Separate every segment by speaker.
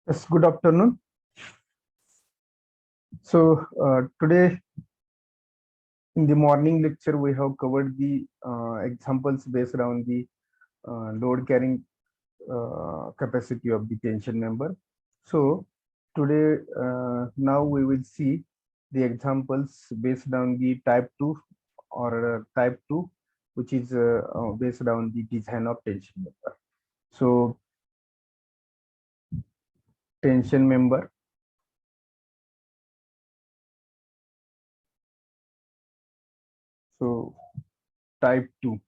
Speaker 1: Yes, good afternoon. Today in the morning lecture, we have covered the examples based on the load carrying capacity of the tension member. So, today, now we will see the examples based on the type 2 or type 2, which is based on the design of tension member. So, tension member. So, type 2.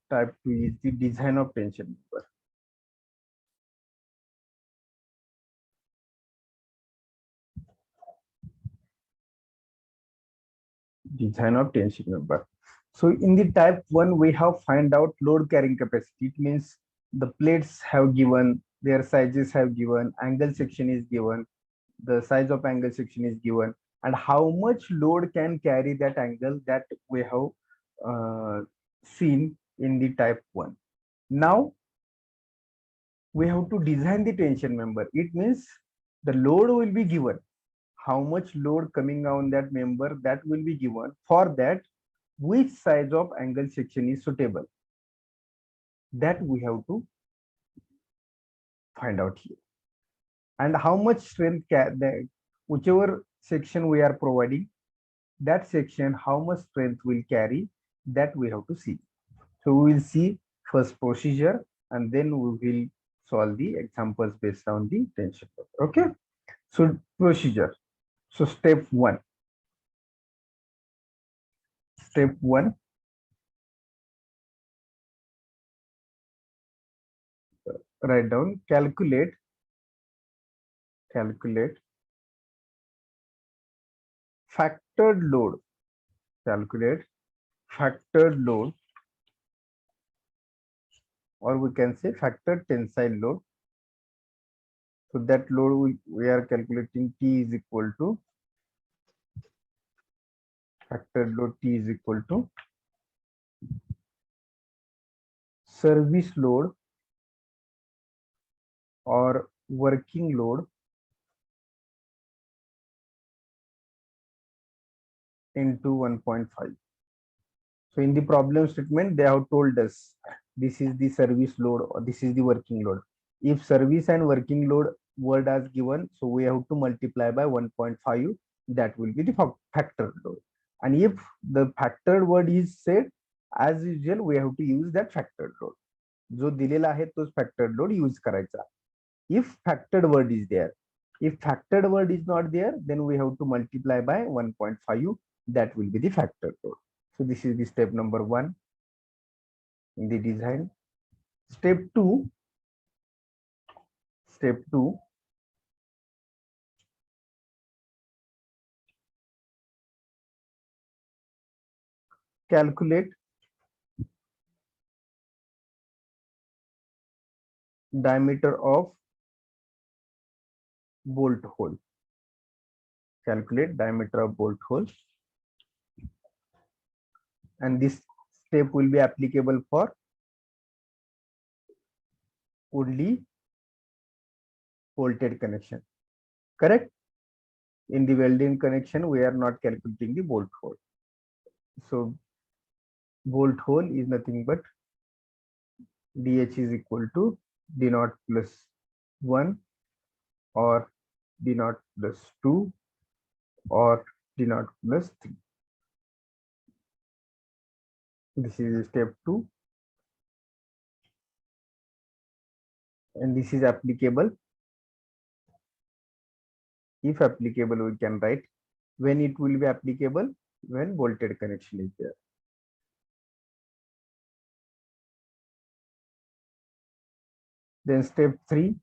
Speaker 1: Type 2 is the design of tension member. Design of tension member. So in the type 1, we have find out load carrying capacity. It means the plates have given, their sizes have given, angle section is given, the size of angle section is given, and how much load can carry that angle, that we have seen in the type 1. Now we have to design the tension member. It means the load will be given, how much load coming on that member, that will be given. For that, which size of angle section is suitable, that we have to find out here. And how much strength whichever section we are providing, that section how much strength will carry, that we have to see. So we will see first procedure, and then we will solve the examples based on the tension. Okay, so procedure. So step 1. Step 1, write down, calculate factored load. Calculate factored load, or we can say factored tensile load. So that load we are calculating, T is equal to factored load, T is equal to service load or working load into 1.5. So in the problem statement, they have told us this is the service load or this is the working load. If service and working load word as given, so we have to multiply by 1.5. That will be the factored load. And if the factored word is said, as usual, we have to use that factored load. जो दिलेला आहे तोच factored load use करायचा. If factored word is there, if factored word is not there, then we have to multiply by 1.5. That will be the factored load. So this is the step number 1 in the design. Step 2, calculate diameter of bolt hole. Calculate diameter of bolt hole. And this step will be applicable for only bolted connection. Correct? In the welding connection, we are not calculating the bolt hole. So bolt hole is nothing but DH is equal to D naught plus 1 or D naught plus 2 or D naught plus 3. This is step 2. And this is applicable. If applicable, we can write when it will be applicable, when bolted connection is there. Then step 3,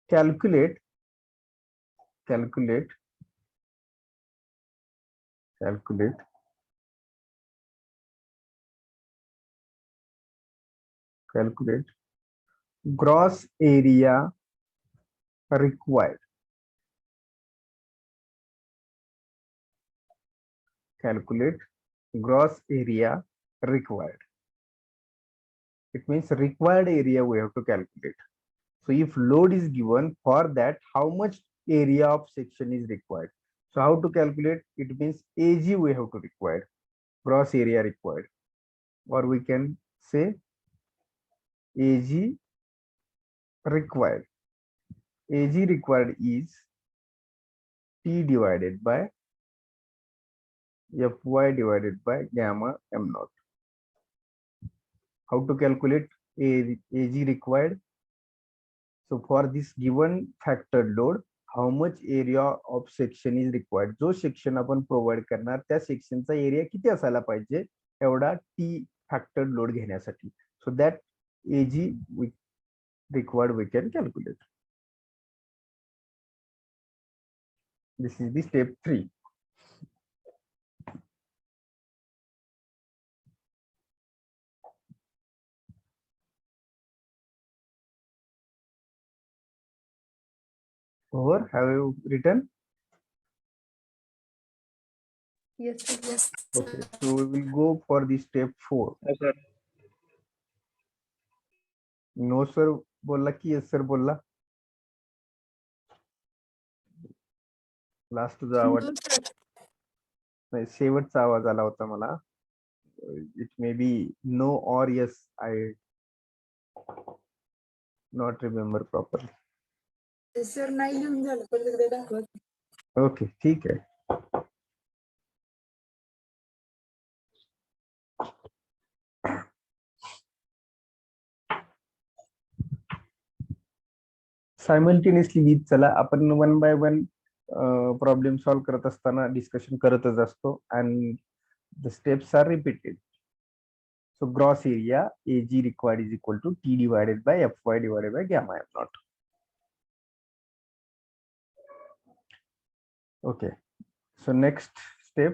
Speaker 1: calculate gross area required calculate gross area required. It means required area we have to calculate. So if load is given, for that how much area of section is required. So how to calculate? It means AG we have to require, gross area required, or we can say AG required. AG required is T divided by Fy divided by gamma m naught. How to calculate AG required? So for this given factored load, how much area of section is required? जो section आपण provide करणार त्या सेक्शनचा area किती असायला पाहिजे एवढा T फॅक्टर्ड load घेण्यासाठी. So that AG required we can calculate. This is the step 3. Over, have you written?
Speaker 2: Yes, sir. Yes.
Speaker 1: Okay, so we will go for the step 4.
Speaker 3: Yes, sir.
Speaker 1: No sir बोलला की yes sir बोलला. Last तुझा आवाज नाही, शेवटचा आवाज आला होता मला. इट मे बी नो और yes, I not remember properly.
Speaker 2: Sir नाही लिहून झालं पण तिकडे दाखवत.
Speaker 1: ओके ठीक आहे. सायमल्टेनियसली लीड चला आपण one by one problem solve करत असताना डिस्कशन करतच असतो and the steps are repeated. So gross area AG required is equal to T divided by Fy divided by gamma m naught. Okay, so next step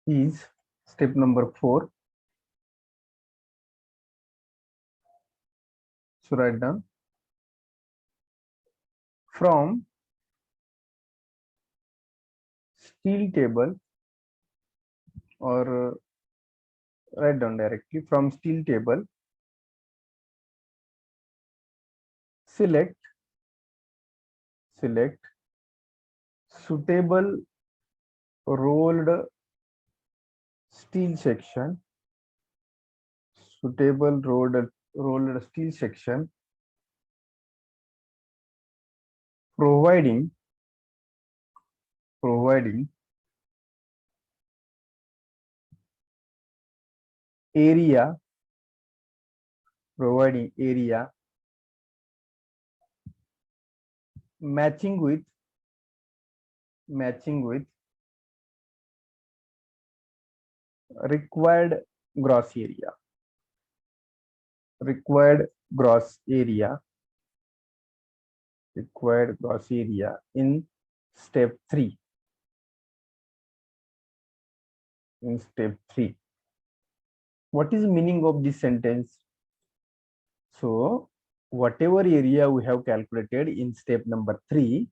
Speaker 1: is step number 4. So write down from steel table, or write down directly from steel table, select suitable rolled steel section, suitable rolled steel section, providing area matching with required gross area in step 3. What is the meaning of this sentence? So whatever area we have calculated in step number 3,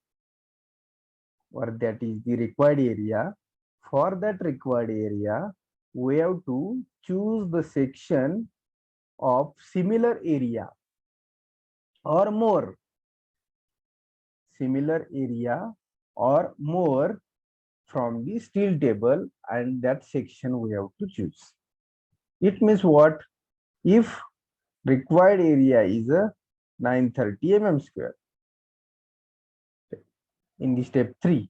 Speaker 1: or that is the required area, for that required area we have to choose the section of similar area or more, from the steel table, and that section we have to choose. It means what? If required area is a 930 mm square in the step 3,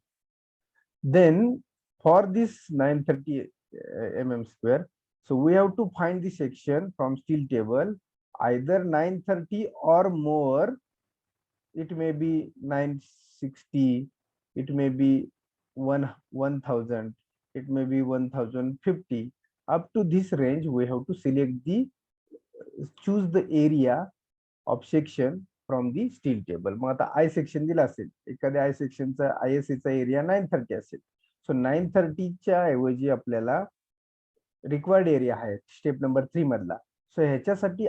Speaker 1: then for this 930 mm square, so we have to find the section from steel table either 930 or more. It may be 960, it may be 1000, it may be 1050. Up to this range we have to choose the area of section from the steel table. मग आता I section दिला असेल, एखाद्या I section चा ISA चा area 930 असेल. सो 930 च्या ऐवजी आपल्याला रिक्वायर्ड एरिया आहे स्टेप नंबर 3 मधला. सो ह्याच्यासाठी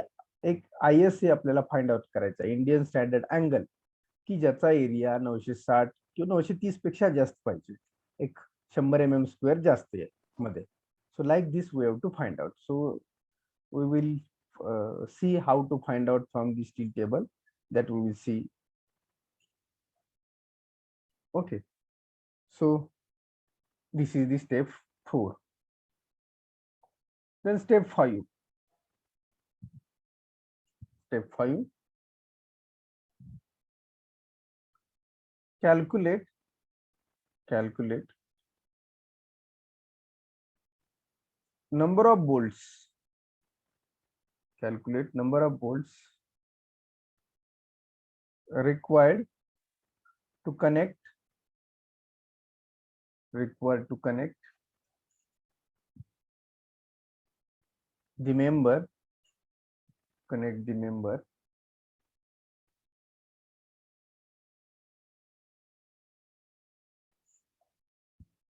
Speaker 1: एक ISA आपल्याला फाइंड आउट करायचा, इंडियन स्टँडर्ड अँगल, की ज्याचा एरिया 960 किंवा 930 पेक्षा जास्त पाहिजे. एक 100 mm² जास्त आहे मध्ये. So like this we have to find out. So we will see how to find out from the steel table, that we will see. Okay, so this is the step 4. Then step 5. Step 5, calculate number of bolts. Calculate number of bolts required to connect the member,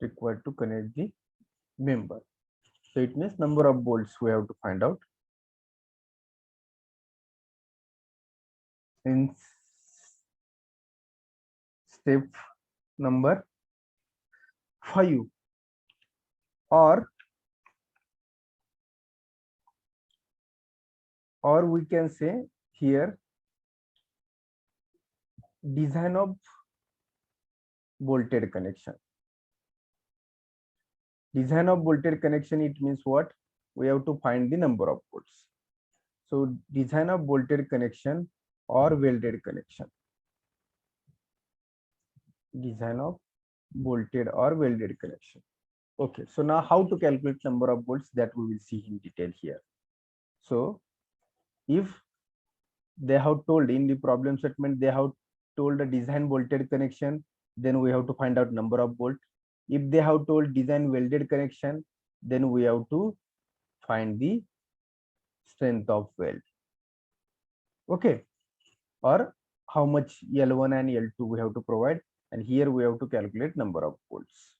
Speaker 1: required to connect the member. So it means number of bolts we have to find out. In step number 5, or we can say here, design of bolted connection. Design of bolted connection, it means what? We have to find the number of bolts. So design of bolted connection or welded connection. Design of bolted or welded connection. Okay, so now how to calculate number of bolts, that we will see in detail here. So if they have told in the problem statement, they have told a design bolted connection, then we have to find out number of bolt. If they have told design welded connection, then we have to find the strength of weld. Okay, or how much L1 and L2 we have to provide, and here we have to calculate number of bolts.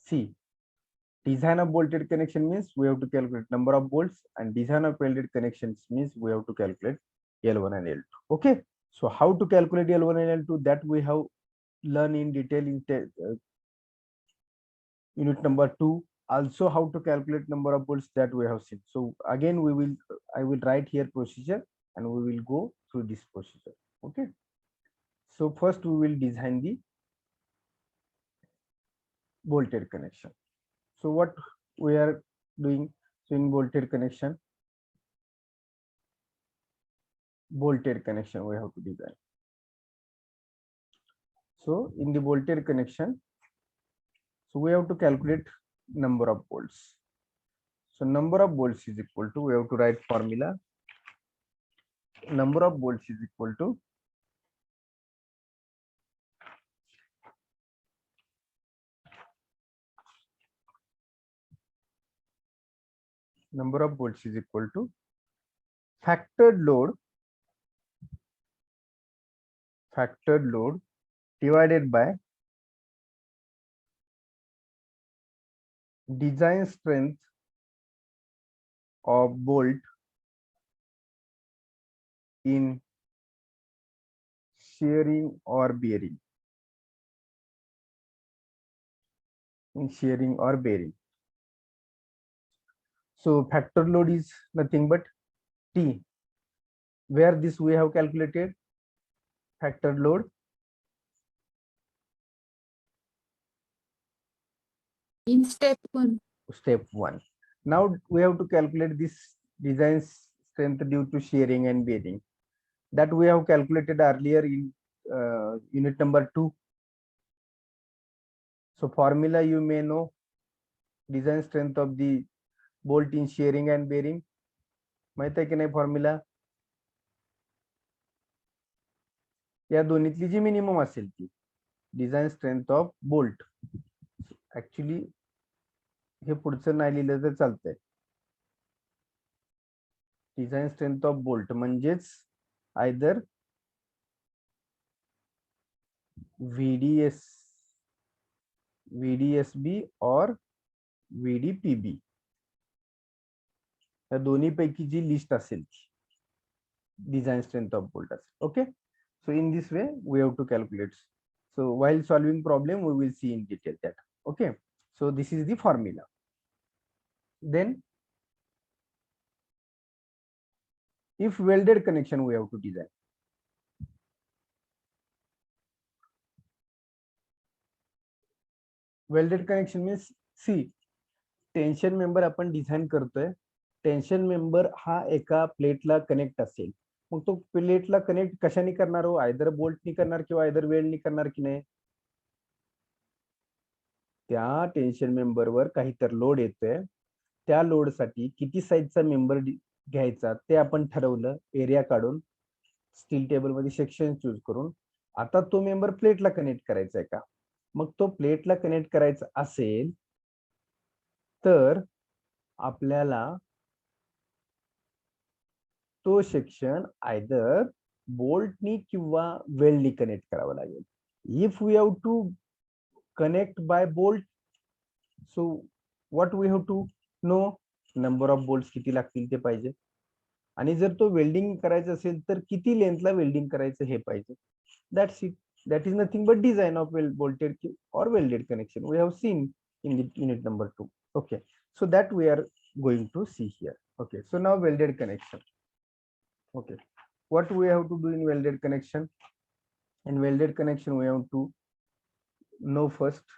Speaker 1: See, design of bolted connection means we have to calculate number of bolts, and design of welded connections means we have to calculate L1 and L2. Okay, so how to calculate L1 and L2, that we have learned in detail in unit number 2. Also how to calculate number of bolts, that we have seen. So again I will write here procedure, and we will go through this procedure. Okay, so first we will design the bolted connection. So what we are doing, so in bolted connection we have to design. So in the bolted connection, so we have to calculate number of bolts. So number of bolts is equal to, we have to write formula. Number of bolts is equal to factored load divided by design strength of bolt in shearing or bearing. So factor load is nothing but T, where this we have calculated factor load
Speaker 2: in step 1.
Speaker 1: Now we have to calculate this design strength due to shearing and bearing, that we have calculated earlier in unit number 2. So formula you may know, design strength of the bolt in shearing and bearing. माहित आहे की नाही formula? या दोन्हीतली जी minimum असेल ती design strength of bolt. Actually हे पुढचं नाही लिहिलं तर चालतंय. डिझाईन स्ट्रेंथ ऑफ बोल्ट म्हणजेच आयदर VDSB और VDPB, या दोन्ही पैकी जी लिस्ट असेल डिझाईन स्ट्रेंथ ऑफ बोल्ट असेल. Okay, so in this way we have to calculate. So while solving problem we will see in detail that. Okay, So this is the formula. Then if welded connection we have to design. Welded connection means, see, tension member आपण design करतोय. Tension member हा एका प्लेटला connect असेल, मग तो प्लेटला connect कशाने करणार हो, either बोल्टनी करणार किंवा आयदर वेल्डनी करणार की नाही. त्या टेन्शन मेंबरवर काहीतरी लोड येतोय, त्या लोडसाठी किती साईजचा मेंबर घ्यायचा ते आपण ठरवलं, एरिया काढून स्टील टेबल मध्ये सेक्शन चूज करून. आता तो मेंबर प्लेटला कनेक्ट करायचा आहे का, मग तो प्लेटला कनेक्ट करायचा असेल तर आपल्याला तो सेक्शन आयदर बोल्टनी किंवा वेल्डनी कनेक्ट करावा लागेल. If we have to connect by bolt, so what we have to know, number of bolts किती लागतील ते पाहिजे. आणि जर तो वेल्डिंग करायचं असेल तर किती लेंथला वेल्डिंग करायचं हे पाहिजे. That's it. That is nothing but design of bolted or welded connection. We have seen in the unit number 2. Okay, so that we are going to see here. Okay, so now welded connection. Okay, what we have to do in welded connection? In welded connection we have to know first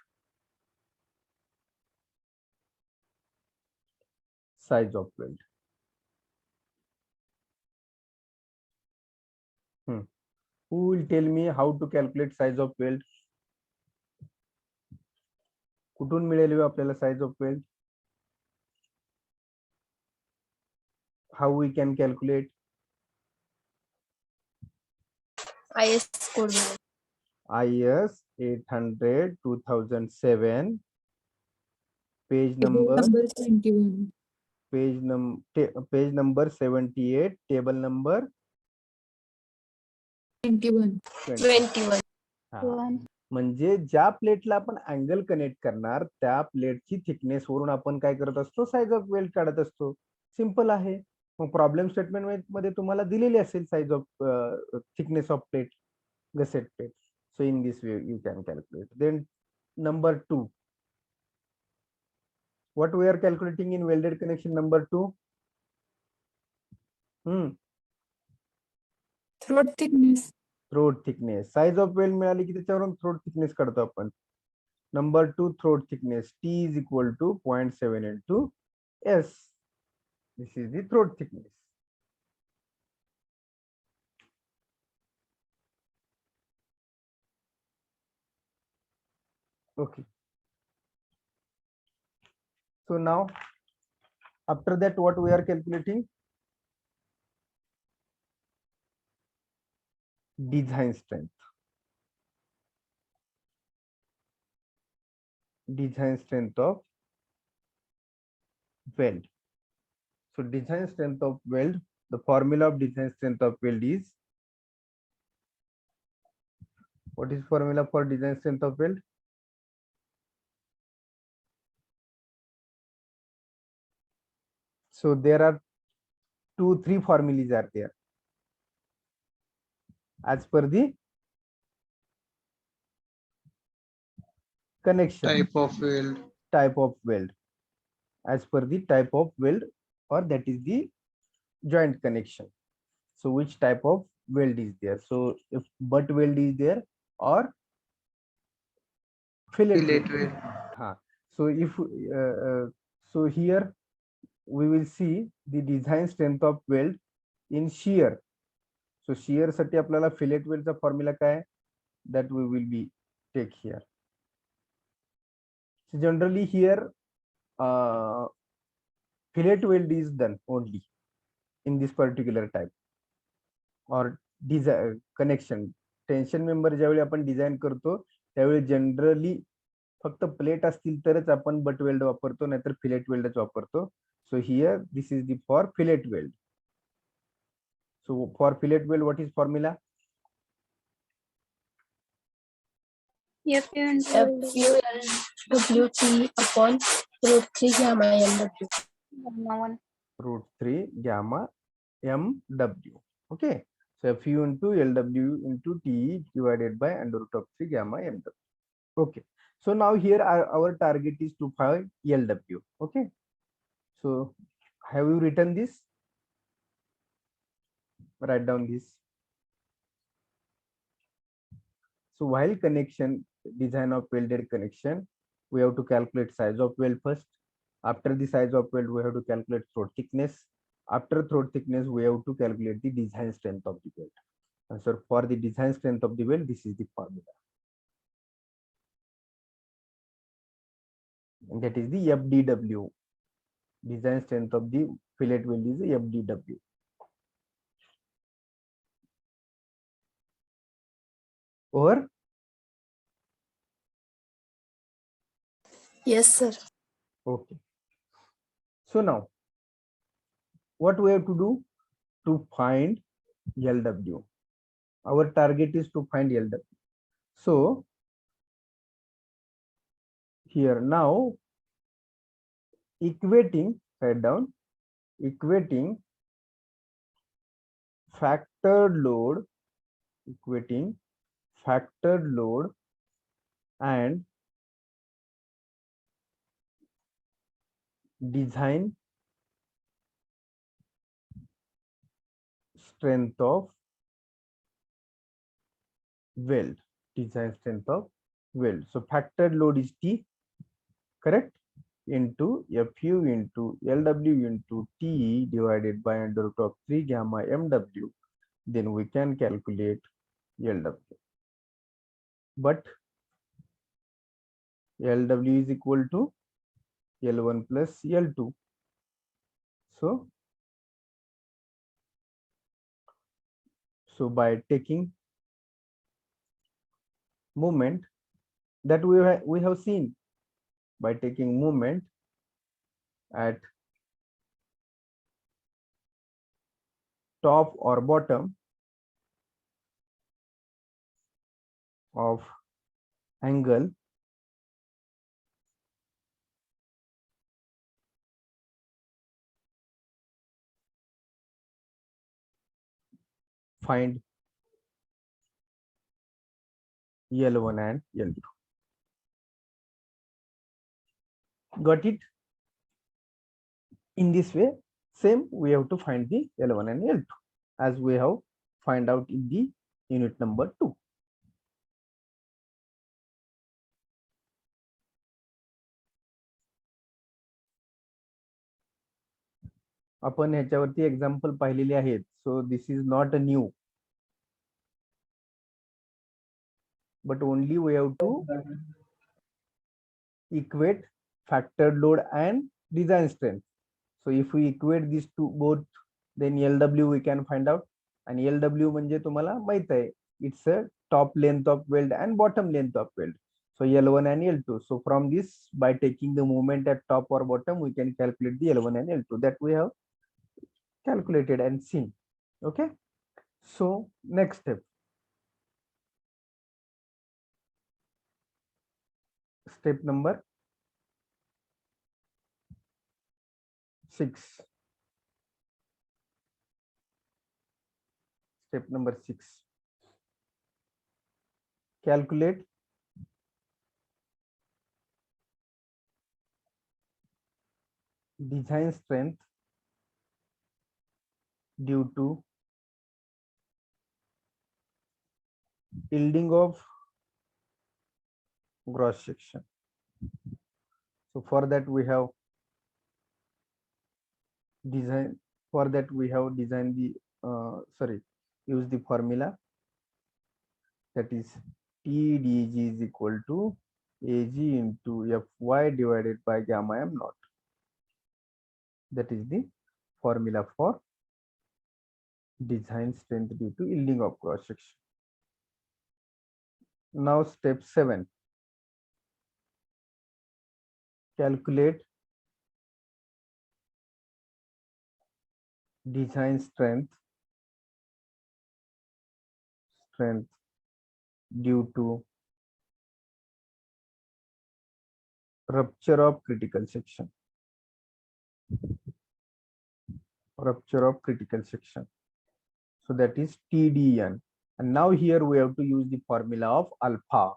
Speaker 1: size of weld. Who will tell me how to calculate size of weld? कुठून मिळेल आपल्याला size of weld? How we can calculate?
Speaker 3: IS code.
Speaker 1: IS 800 2007, page number
Speaker 2: 21.
Speaker 1: page number 78, table number
Speaker 2: 21.
Speaker 3: 21.
Speaker 1: हा. म्हणजे ज्या प्लेटला आपण angle connect करणार त्या प्लेटची थिकनेस वरून आपण काय करत असतो, साइज ऑफ वेल्ड काढत असतो. सिंपल आहे. मग प्रॉब्लेम स्टेटमेंट मध्ये तुम्हाला दिलेली असेल size of thickness of plate, gusset plate. So in this way you can calculate. Then number 2, what we are calculating in welded connection number 2?
Speaker 2: Throat thickness.
Speaker 1: Throat thickness. Size of weld मिळाली की त्याच्यावरून throat thickness काढतो आपण. Number 2 throat thickness, T is equal to 0.7 into S. This is the throat thickness. Okay. So now after that what we are calculating? Design strength. Design strength of weld. So design strength of weld, the formula of design strength of weld is, what is formula for design strength of weld? So there are 2-3 formulas are there as per the connection
Speaker 4: Type of weld.
Speaker 1: As per the type of weld, or that is the joint connection. So which type of weld is there? So if butt weld is there or fillet weld. So if so here we will see the design strength of weld in shear. So shear साठी आपल्याला fillet weld चा formula काय, that we will be take here. So generally here fillet weld is done only in this particular type or design connection. Tension member ज्यावेळी आपण design करतो त्यावेळी generally फक्त plate असतील तरच आपण बट वेल्ड वापरतो, नाहीतर फिलेट वेल्डच वापरतो. So here this is the for fillet weld. So for fillet weld what is formula?
Speaker 3: FULWT upon √3 gamma MW.
Speaker 1: √3 gamma MW. Okay. So FU into LW into T divided by under root of 3 gamma MW. Okay. So now here our target is to find LW. Okay. So have you written this? Write down this. So while connection, design of welded connection, we have to calculate size of weld first. After the size of weld, we have to calculate throat thickness. After throat thickness, we have to calculate the design strength of the weld. And so for the design strength of the weld, this is the formula. And that is the FDW. Design strength of the fillet weld is the FDW. Or
Speaker 3: Yes, sir.
Speaker 1: okay. So now, what we have to do to find LW? Our target is to find LW. So here now, equating, write down, equating factored load, equating factored load and design strength of weld, design strength of weld. So factored load is T, correct, into Fu into LW into T divided by under root of 3 gamma MW. Then we can calculate LW. But LW is equal to L1 plus L2. So by taking moment that we have seen, by taking moment at top or bottom of angle, find L1 and L2. Got it? In this way, same we have to find the L1 and L2 as we have find out in the unit number 2. आपण ह्याच्यावरती example पाहिलेले आहेत. So this is not a new, but only we have to equate factored load and design strength. So if we equate these two both, then LW we can find out. And LW म्हणजे तुम्हाला माहित आहे, it's a top length of weld and bottom length of weld. So L1 and L2. So from this, by taking the moment at top or bottom, we can calculate the L1 and L2 that we have calculated and seen. Okay. So next step. Step number 6. Step number 6. Calculate design strength due to yielding of gross section. So for that we have designed the use the formula, that is TDG is equal to AG into Fy divided by gamma m naught. That is the formula for design strength due to yielding of cross section. Now step 7. Calculate design strength due to rupture of critical section. Rupture of critical section. So that is TDN. And now here we have to use the formula of alpha.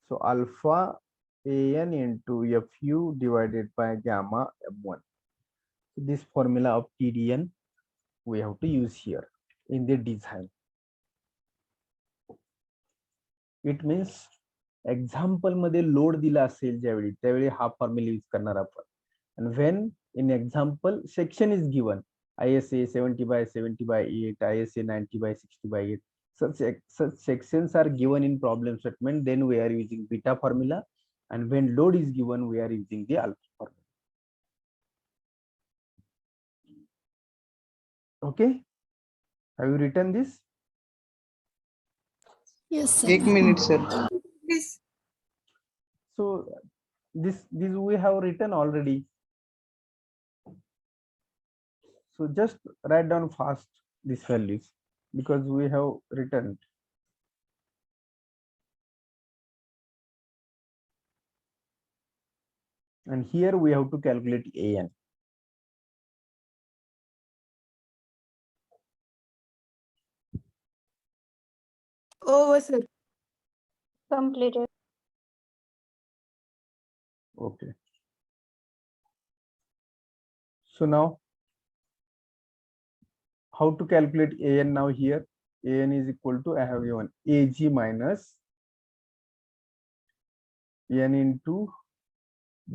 Speaker 1: So alpha an into fu divided by gamma m1. This formula of TDN we have to use here in the design. It means example मध्ये load दिला असेल ज्यावेळी त्यावेळी हा formula use करणार आपण. And when in example section is given, ISA 70/70/8, ISA 90/60/8, such sections are given in problem statement, then we are using beta formula, and when load is given we are using the alpha formula. Okay, have you written this?
Speaker 3: Yes, sir.
Speaker 4: 1 minute, sir.
Speaker 2: Please.
Speaker 1: So this we have written already. So just write down fast these values because we have written. And here we have to calculate AN.
Speaker 2: Over, sir.
Speaker 3: Completed.
Speaker 1: Okay. So now, how to calculate AN now here? AN is equal to, I have given AG minus N into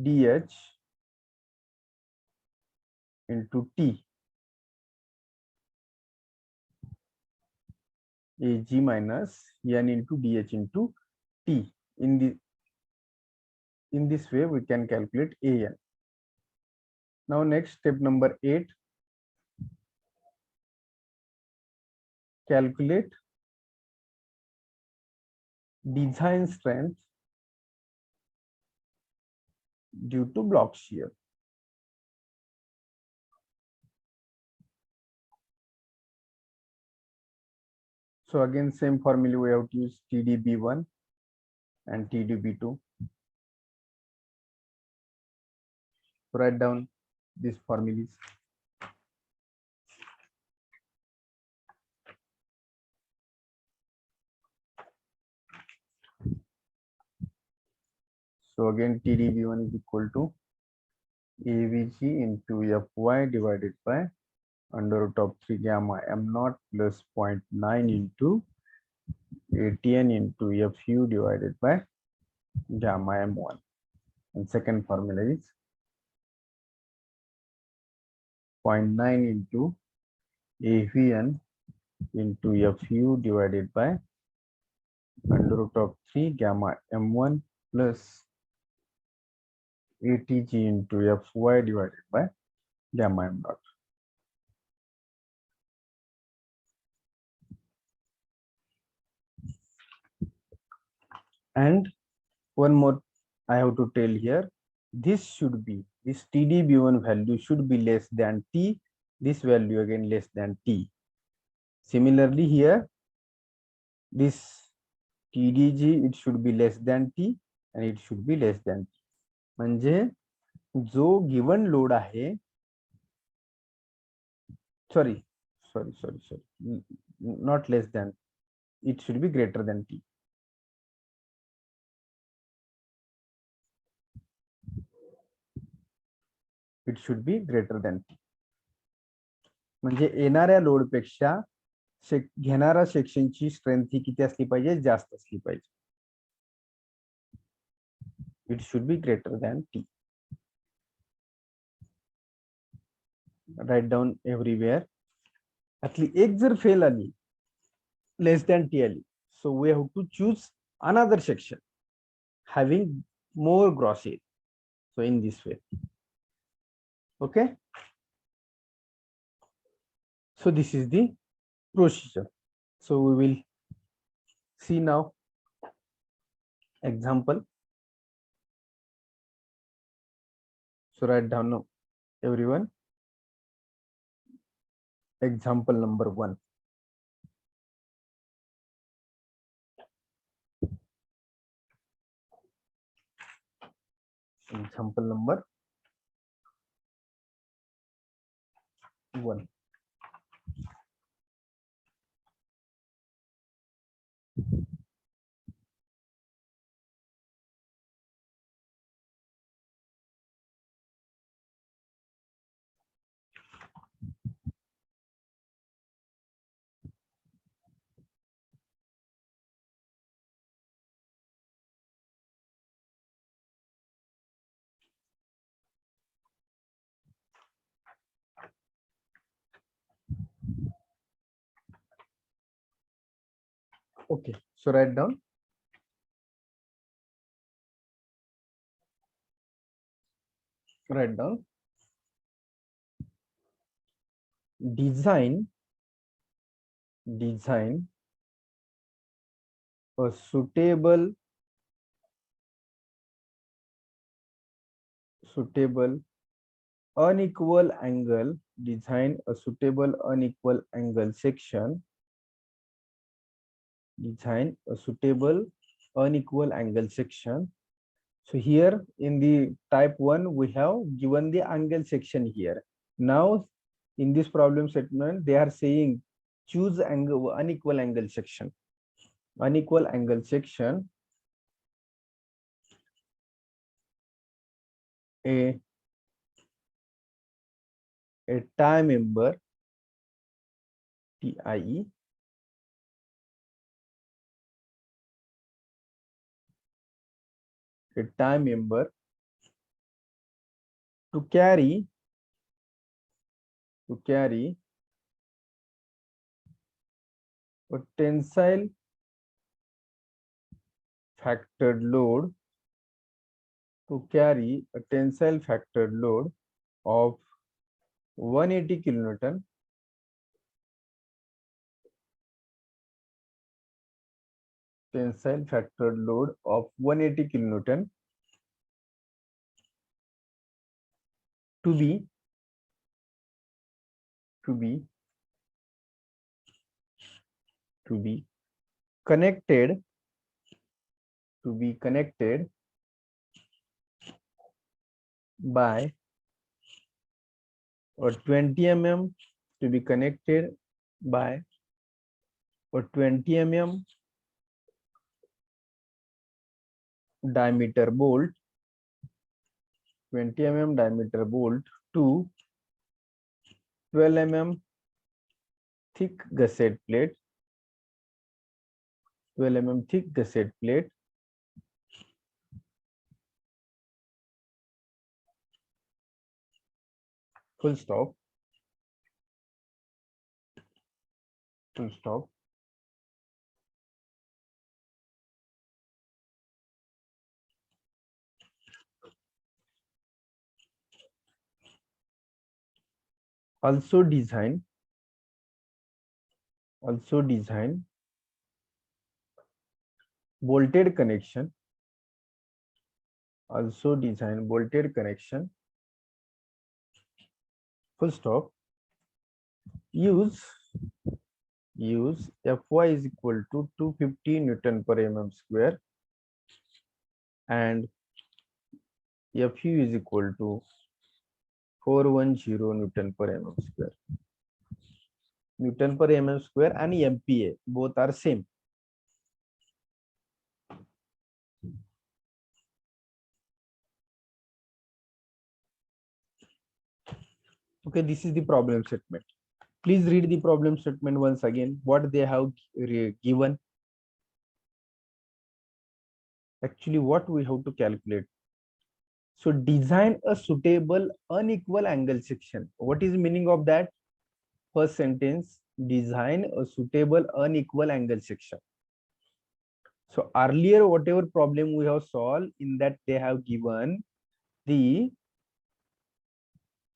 Speaker 1: DH into T. AG minus N into DH into T. In this way, we can calculate AN. Now, next step number 8. Calculate design strength due to block shear. So again, same formula we have to use TDB1 and TDB2. Write down these formulas. So again, TDB1 is equal to AVG into Fy divided by under root of 3 gamma m naught plus 0.9 into ATN into Fu divided by gamma m1. And second formula is 0.9 into AVN into Fu divided by under root of 3 gamma m1 plus ATG into Fy divided by gamma m naught. And one more I have to tell here, this TDB1 value should be less than T, this value again less than T. Similarly here, this TDG, it should be less than T and it should be less than T. म्हणजे जो given load आहे, sorry, not less than, it should be greater than T. It should be greater than T. म्हणजे येणाऱ्या load पेक्षा घेणारा सेक्शनची strength ही किती असली पाहिजे, जास्त असली पाहिजे. It should be greater than T. Write down everywhere. Actually, एक जर फेल आली, less than T आली, so we have to choose another section having more gross area. So in this way. Okay. So this is the procedure. So we will see now example. So write down now, everyone. Example number 1. Example number 1. Okay, so write down. Write down. Design a suitable unequal angle. Design a suitable unequal angle section. Design a suitable unequal angle section. So here in the type 1 we have given the angle section here. Now in this problem statement they are saying choose angle unequal angle section. Unequal angle section. A tie member, TIE, a tie member to carry a tensile factored load, to carry a tensile factored load of 180 kilonewton, tensile factored load of 180 kilonewton to be connected by a 20 mm, to be connected by a 20 mm diameter bolt, 20 mm diameter bolt to 12 mm thick gusset plate, 12 mm thick gusset plate, full stop, full stop. Also design bolted connection, full stop. Use Fy is equal to 250 Newton per mm square and Fu is equal to 410 Newton per mm square. Newton per mm square and MPa both are same. Okay, this is the problem statement. Please read the problem statement once again. What they have given. Actually, what we have to calculate. So design a suitable unequal angle section. What is the meaning of that? First sentence, design a suitable unequal angle section. So earlier, whatever problem we have solved, in that they have given the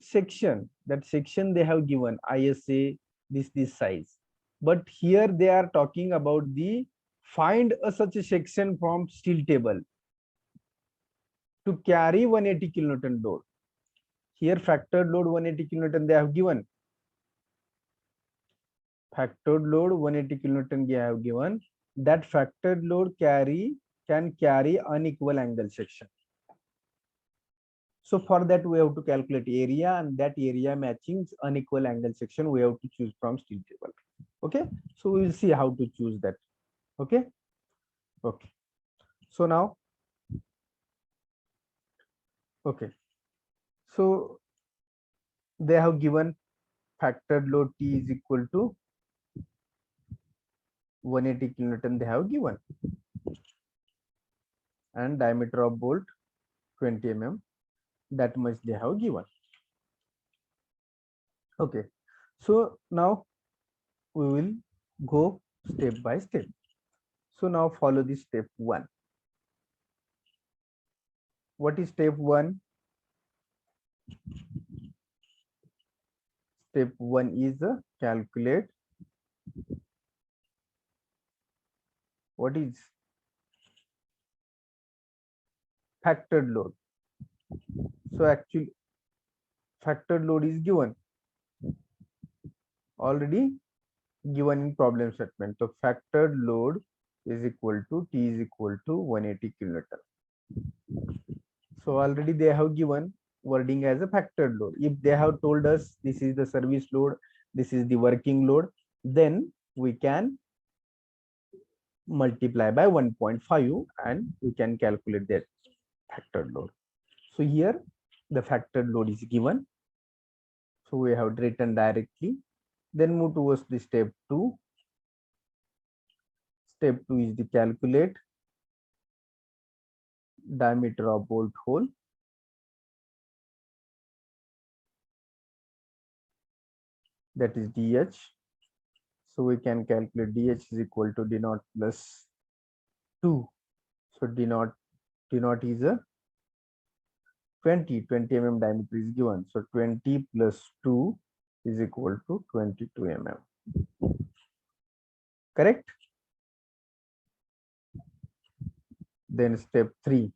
Speaker 1: section, that section they have given ISA this size, but here they are talking about the find such a section from steel table to carry 180 kilonewton load. Here factored load 180 kilonewton they have given, factored load 180 kilonewton they have given. That factored load can carry unequal angle section. So for that we have to calculate area, and that area matching unequal angle section we have to choose from steel table. Okay, so we will see how to choose that. Okay, so now, okay, so they have given factored load T is equal to 180 kilonewton they have given, and diameter of bolt 20 mm, that much they have given. Okay, so now we will go step by step. So now follow the step 1. What is step 1? Step 1 is calculate what is factored load. So actually factored load is given already given in problem statement. So factored load is equal to T is equal to 180 kilonewton. So already they have given wording as a factored load. If they have told us this is the service load, this is the working load, then we can multiply by 1.5 and we can calculate that factored load. So here the factored load is given. So we have written directly. Then move towards the step 2. Step 2 is the calculate diameter of bolt hole. That is DH. So we can calculate DH is equal to D naught plus 2. So D naught is a 20 mm diameter is given. So 20 plus 2 is equal to 22 mm. Correct? Then step 3.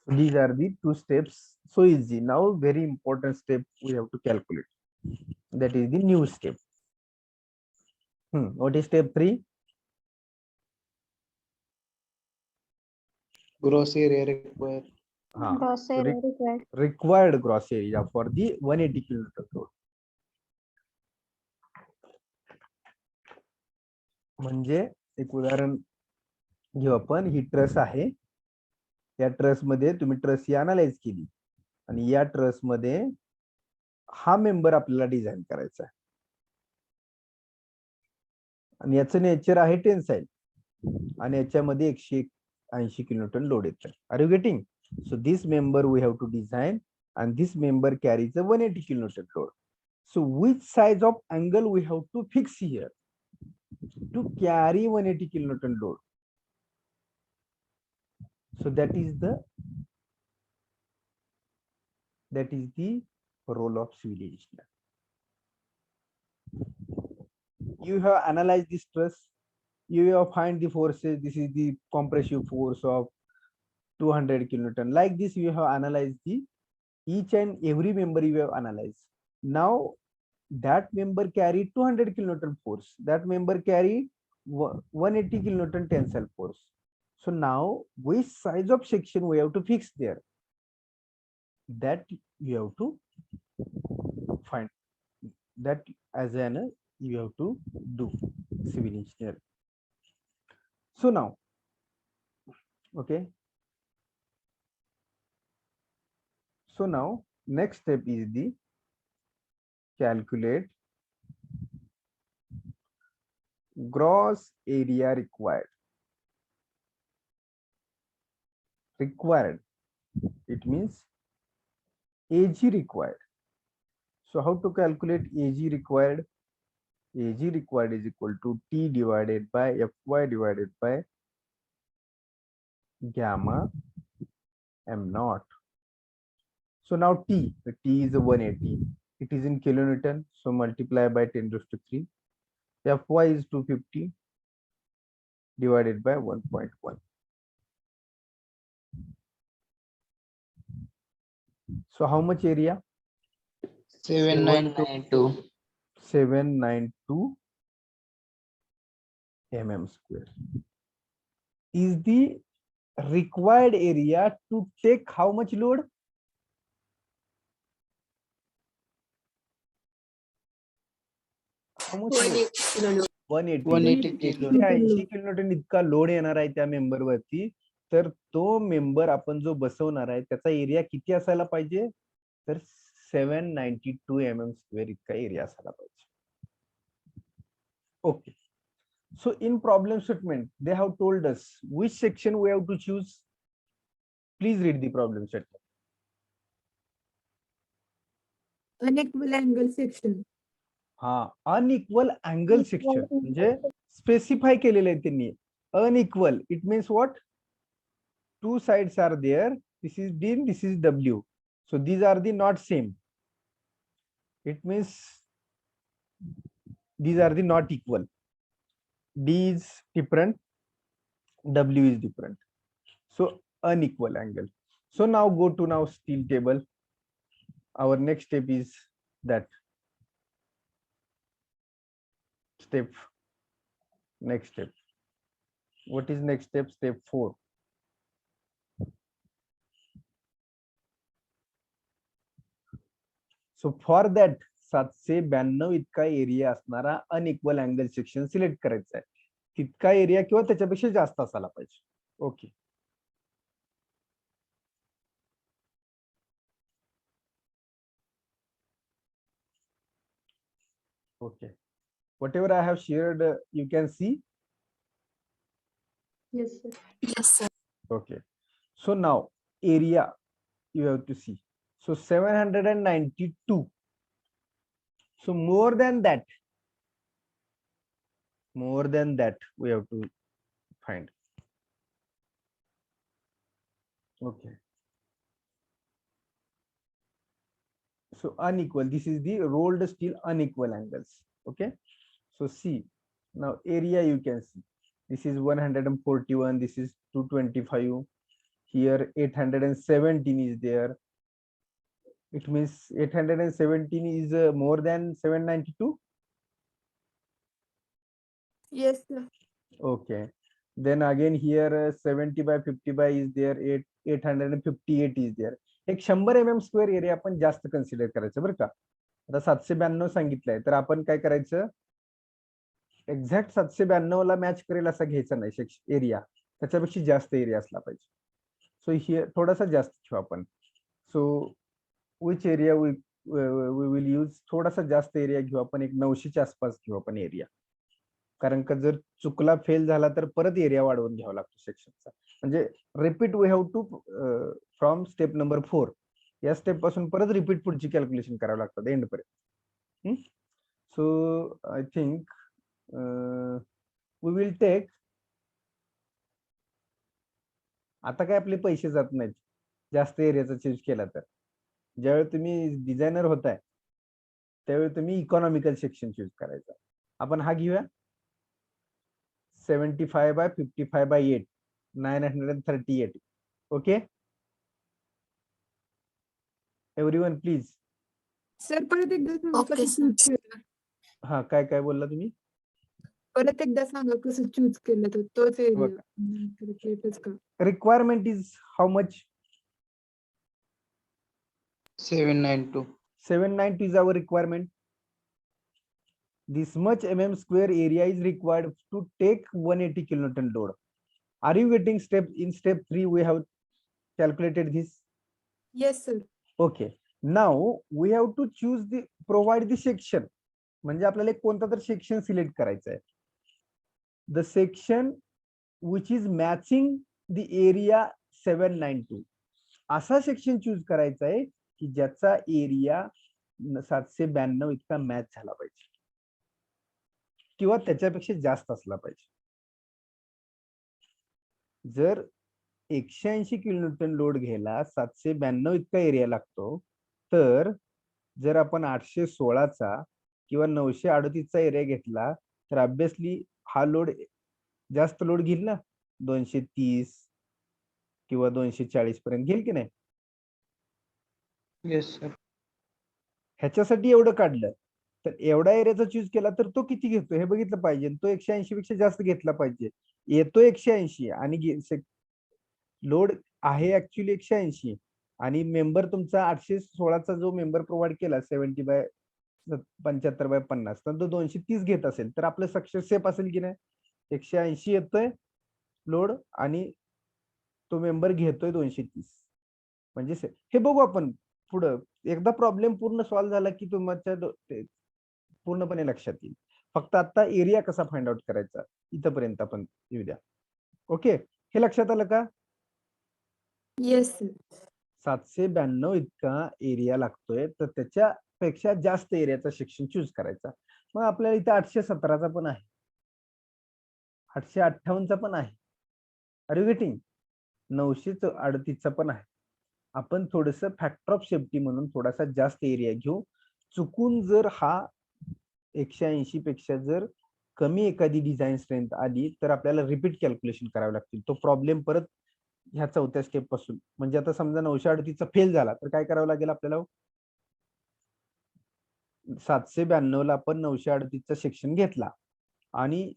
Speaker 1: These are the 2 steps. So easy. Now very important step we have to calculate. That is the new step. What is step 3?
Speaker 4: Gross area required.
Speaker 3: Gross area required.
Speaker 1: Required gross area for the 180 kilonewton load. म्हणजे एक उदाहरण घेऊ आपण. ही truss आहे. या truss मध्ये तुम्ही truss ही analyse केली आणि या ट्रस मध्ये हा मेंबर आपल्याला डिझाइन करायचा आहे आणि याचं नेचर आहे टेन्साइल आणि याच्यामध्ये 180 kilonewton लोड येत आहे. Are you getting? So this member we have to design and this member carries a 180 kilonewton load. So which size of angle we have to fix here to carry 180 kilonewton load? So that is the role of civil engineer. You have analyzed this stress, you have find the forces. This is the compressive force of 200 kilonewton. Like this you have analyzed the each and every member you have analyzed. Now that member carry 200 kilonewton force, that member carry 180 kilonewton tensile force. So now which size of section we have to fix there, that you have to find. That as an you have to do civil engineer. So now okay, so now next step is the calculate gross area required. It means AG required. So how to calculate AG required? AG required is equal to T divided by Fy divided by gamma m naught. So now T is 180. It is in kilonewton. So multiply by 10⁻�3. Fy is 250 divided by 1.1. So how much area?
Speaker 4: 7992.
Speaker 1: 792 mm square is the required area to take how much load? How much load? 180 kilonewton इतका load येणार आहे त्या member वरती. तर तो member आपण जो बसवणार आहे त्याचा एरिया किती असायला पाहिजे? तर 792 mm स्क्वेअर इतका एरिया असायला पाहिजे. Okay. So in problem statement, they have told us which section we have to choose. Please read the problem statement.
Speaker 2: Unequal angle section.
Speaker 1: हा अनइक्वल अँगल सेक्शन म्हणजे स्पेसिफाय केलेलं आहे त्यांनी. Unequal it means what, two sides are there, this is D, this is W, so these are the not same, it means these are the not equal, D is different, W is different, so unequal angle. So now go to now steel table. Our next step is that step, next step. What is next step? Step 4. So for that 792 इतका area असणारा unequal angle section select करायचा आहे. तितका area किंवा त्याच्यापेक्षा जास्त असायला पाहिजे. Okay. Okay. Whatever I have shared, you can see.
Speaker 2: Yes, sir.
Speaker 5: Yes, sir.
Speaker 1: Okay. So now area you have to see. So 792. So more than that we have to find. Okay. So unequal, this is the rolled steel unequal angles. Okay. So see, now area you can see. This is 141, this is 225. Here 817 is there. It means 817 is more than 792.
Speaker 2: Yes, sir.
Speaker 1: Okay. Then again here 70 by 50 by is there, 858 is there. एक 100 mm square area आपण जास्त consider करायचं बरं का. आता 792 सांगितलंय तर आपण काय करायचं, एक्झॅक्ट 792 ला मॅच करेल असा घ्यायचा नाही एरिया, त्याच्यापेक्षा जास्त एरिया असला पाहिजे. सो हिअर थोडासा जास्त ठेवू आपण. So which area we will use, थोडासा जास्त एरिया घेऊ आपण, एक 900च्या आसपास घेऊ आपण एरिया. कारण का जर चुकला फेल झाला तर परत एरिया वाढवून घ्यावा लागतो सेक्शनचा. म्हणजे repeat we have to from step number 4, या स्टेप पासून परत रिपीट पुढची कॅल्क्युलेशन करावं लागतात एंड पर्यंत. So I think we will take, आता काय आपले पैसे जात नाहीत जास्त एरियाचा चूज केला तर. ज्यावेळी तुम्ही डिझायनर होताय त्यावेळी तुम्ही इकॉनॉमिकल सेक्शन चूज करायचा. आपण हा घेऊया 75 by 55 by 8, 938. Okay, everyone please.
Speaker 2: Sir परत एकदा सांगा
Speaker 5: Okay,
Speaker 2: कसं चूज केलं.
Speaker 1: हा काय काय बोलला तुम्ही?
Speaker 2: परत एकदा सांगा कसं चूज केलं तर तोच एरिया.
Speaker 1: बघा. Requirement is how much?
Speaker 4: 792.
Speaker 1: 792 is our requirement. This much mm square area is required to take 180 kilonewton load. Are you getting step in step 3? We have calculated this.
Speaker 2: Yes, sir.
Speaker 1: Okay. Now we have to choose the provide the section. म्हणजे आपल्याला एक कोणता तर section select करायचा आहे. The section which is matching the area 792. असा section choose करायचा आहे की ज्याचा एरिया 792 इतका मॅच झाला पाहिजे किंवा त्याच्यापेक्षा जास्त असला पाहिजे. जर 180 किलोन्यूटन लोड घ्यायला 792 इतका एरिया लागतो, तर जर आपण 816चा किंवा 938चा एरिया घेतला तर ऑब्विसली हा लोड जास्त लोड घेईल ना, 230 किंवा 240 पर्यंत घेईल की नाही.
Speaker 4: Yes, sir.
Speaker 1: ह्याच्यासाठी एवढं काढलं तर एवढा एरियाचा चूज केला तर तो किती घेतो हे बघितलं पाहिजे. तो 180 पेक्षा जास्त घेतला पाहिजे. येतो 180 आणि लोड आहे ऍक्च्युली 180 आणि मेंबर तुमचा 816चा जो मेंबर प्रोव्हाइड केला 70 बाय 75 बाय 50 तर तो 230 घेत असेल तर आपलं सक्सेस सेफ असेल की नाही. 180 येतोय लोड आणि तो मेंबर घेतोय 230, म्हणजे हे बघू आपण पुढं. एकदा प्रॉब्लेम पूर्ण सॉल्व्ह झाला की तुमच्या पूर्णपणे लक्षात येईल. फक्त आता एरिया कसा फाइंड आउट करायचा इथपर्यंत आपण येऊ द्या. ओके, हे लक्षात आलं का?
Speaker 2: Yes sir.
Speaker 1: 792 इतका एरिया लागतोय तर त्याच्या पेक्षा जास्त एरियाचा सेक्शन चूज करायचा. मग आपल्याला इथे 817चा पण आहे, 858चा पण आहे, आर यू गेटिंग, 938चा पण आहे. आपण थोडस फॅक्टर ऑफ सेफ्टी म्हणून थोडासा जास्त एरिया घेऊ. चुकून जर हा 180 पेक्षा जर कमी एखादी डिझाईन स्ट्रेंथ आली तर आपल्याला रिपीट कॅल्क्युलेशन करावे लागतील. तो प्रॉब्लेम परत ह्या चौथ्या स्टेप पासून, म्हणजे आता समजा 938चा फेल झाला तर काय करावं लागेल आपल्याला, 792 ला आपण 938चा सेक्शन घेतला आणि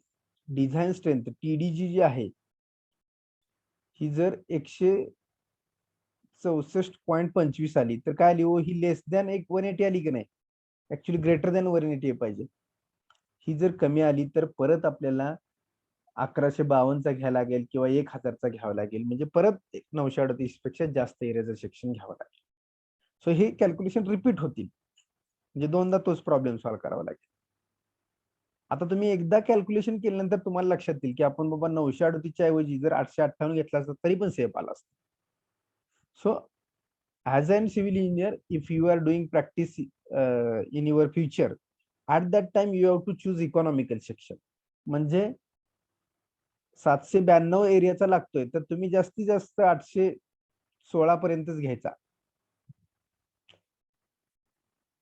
Speaker 1: डिझाईन स्ट्रेंथ टीडीजी जी आहे ही जर 164.25 आली तर काय लिहू, ही लेस दॅन 180 आली की नाही, ऍक्च्युली ग्रेटर दॅन 180 पाहिजे. ही जर कमी आली तर परत आपल्याला 1152चा घ्यावा लागेल किंवा 1000चा घ्यावा लागेल, म्हणजे परत 938 पेक्षा जास्त एरियाचं सेक्शन घ्यावं लागेल. सो हे कॅल्क्युलेशन रिपीट होतील, म्हणजे दोनदा तोच प्रॉब्लेम सॉल्व्ह करावा लागेल. आता तुम्ही एकदा कॅल्क्युलेशन केल्यानंतर तुम्हाला लक्षात येईल की आपण बाबा 938च्या ऐवजी जर 858 घेतला असता तरी पण सेफ आला असता. सो as an civil engineer, if you are doing practice in your future, at that time you have to choose economical section. म्हणजे 792 एरियाचा लागतोय तर तुम्ही जास्तीत जास्त 816 पर्यंतच घ्यायचा,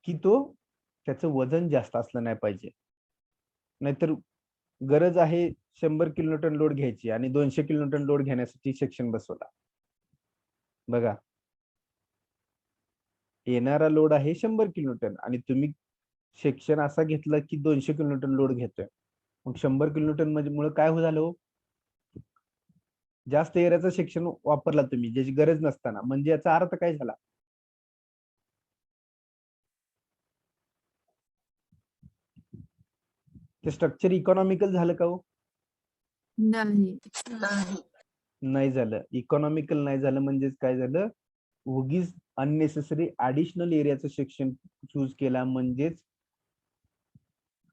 Speaker 1: की तो त्याचं वजन जास्त असलं नाही पाहिजे. नाहीतर गरज आहे 100 किलोन्यूटन लोड घ्यायची आणि 200 किलोन्यूटन लोड घेण्यासाठी सेक्शन बसवला. बघा, येणारा लोड आहे 100 किलोन्यूटन आणि तुम्ही सेक्शन असा घेतला की 200 किलोन्यूटन लोड घेतोय, मग 100 किलोन्यूटन म्हणजे मुळे काय झालं हो, जास्त एरियाचा सेक्शन वापरला तुम्ही ज्याची गरज नसताना. म्हणजे याचा अर्थ काय झाला, ते स्ट्रक्चर इकॉनॉमिकल झालं का हो?
Speaker 2: नाही.
Speaker 1: नाही झालं. इकॉनॉमिकल नाही झालं म्हणजेच काय झालं, उगीच अननेसेसरी ऍडिशनल एरियाचं सेक्शन चूज केला, म्हणजेच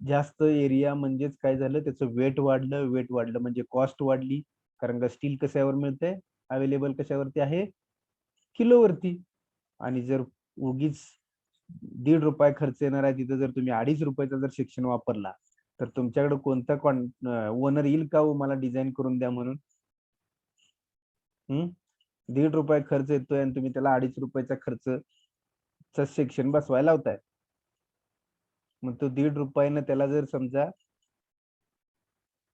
Speaker 1: जास्त एरिया म्हणजेच काय झालं, त्याचं वेट वाढलं. वेट वाढलं म्हणजे कॉस्ट वाढली, कारण का स्टील कशावर मिळतंय, अवेलेबल कशावरती आहे, किलोवरती. आणि जर उगीच ₹1.5 खर्च येणार आहे तिथं जर तुम्ही ₹2.5चा जर सेक्शन वापरला तर तुमच्याकडे कोणता ओनर येईल का हो मला डिझाईन करून द्या म्हणून? ₹1.5 खर्च येतोय आणि तुम्ही त्याला ₹2.5चा खर्च सेक्शन बसवायला लावताय. मग तो ₹1.5 त्याला जर समजा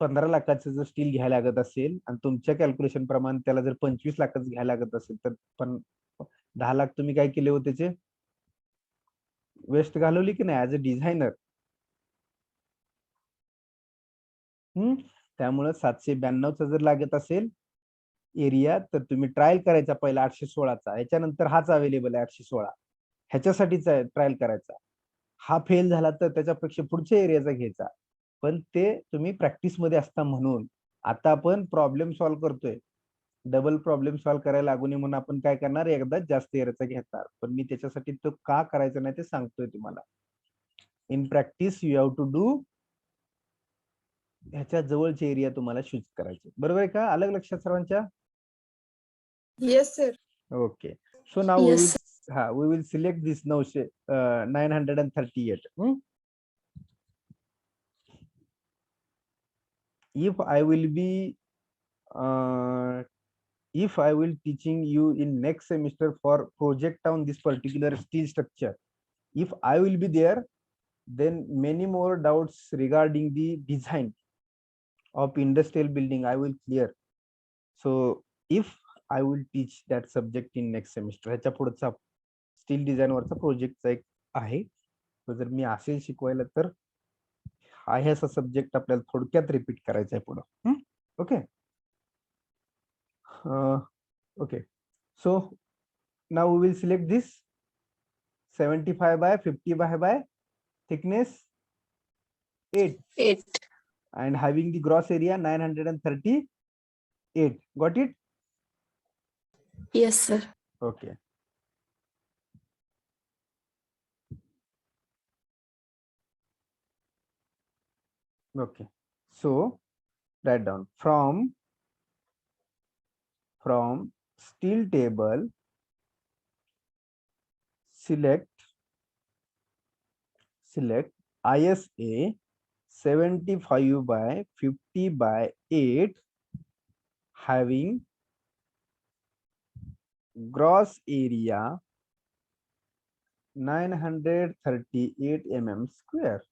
Speaker 1: 15 लाखाचं जर स्टील घ्यायला लागत असेल आणि तुमच्या कॅल्क्युलेशन प्रमाणे त्याला जर 25 लाखाचं घ्यायला लागत असेल तर पण 10 लाख तुम्ही काय केले हो, त्याचे वेस्ट घालवली की नाही ऍज अ डिझायनर. त्यामुळे 792चा जर लागत असेल एरिया तर तुम्ही ट्रायल करायचा पहिला 816चा, ह्याच्यानंतर हाच अवेलेबल आहे 816, ह्याच्यासाठीचा ट्रायल करायचा. हा फेल झाला तर त्याच्यापेक्षा पुढच्या एरियाचा घ्यायचा. पण ते तुम्ही प्रॅक्टिस मध्ये असता म्हणून. आता आपण प्रॉब्लेम सॉल्व्ह करतोय, डबल प्रॉब्लेम सॉल्व्ह करायला लागू नये म्हणून आपण काय करणार, एकदाच जास्त एरियाचा घेणार. पण मी त्याच्यासाठी तो का करायचं नाही ते सांगतोय तुम्हाला. In practice you have to do, ह्याच्या जवळचे एरिया तुम्हाला चूज करायचे. बरोबर आहे का? अलग लक्षात सर्वांच्या?
Speaker 2: Yes sir.
Speaker 1: Okay, so now we will select this 938. If I will be if I will teaching you in next semester for project on this particular steel structure, if I will be there, then many more doubts regarding the design of industrial building I will clear. So if I will teach that subject in next semester, ह्याच्या पुढचा steel design वरचा प्रोजेक्टचा एक आहे, तो जर मी असेल शिकवायला तर आहे असा सब्जेक्ट आपल्याला थोडक्यात रिपीट करायचा आहे पुढं. Okay okay, so now we will select this 75 by 50 by thickness 8 and having the gross area 938. Got it?
Speaker 2: Yes sir.
Speaker 1: Okay. Okay, so write down from steel table select select ISA 75 by 50 by 8 having gross area 938 mm square.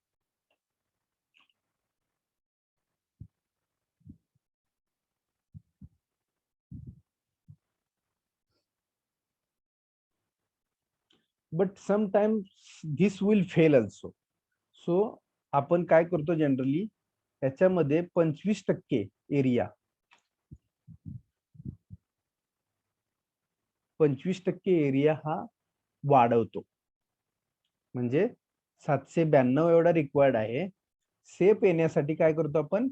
Speaker 1: But sometimes this will fail also. So आपण काय करतो generally त्याच्यामध्ये 25% area 25% area हा वाढवतो. म्हणजे 792 एवढा required आहे. Safe येण्यासाठी काय करतो आपण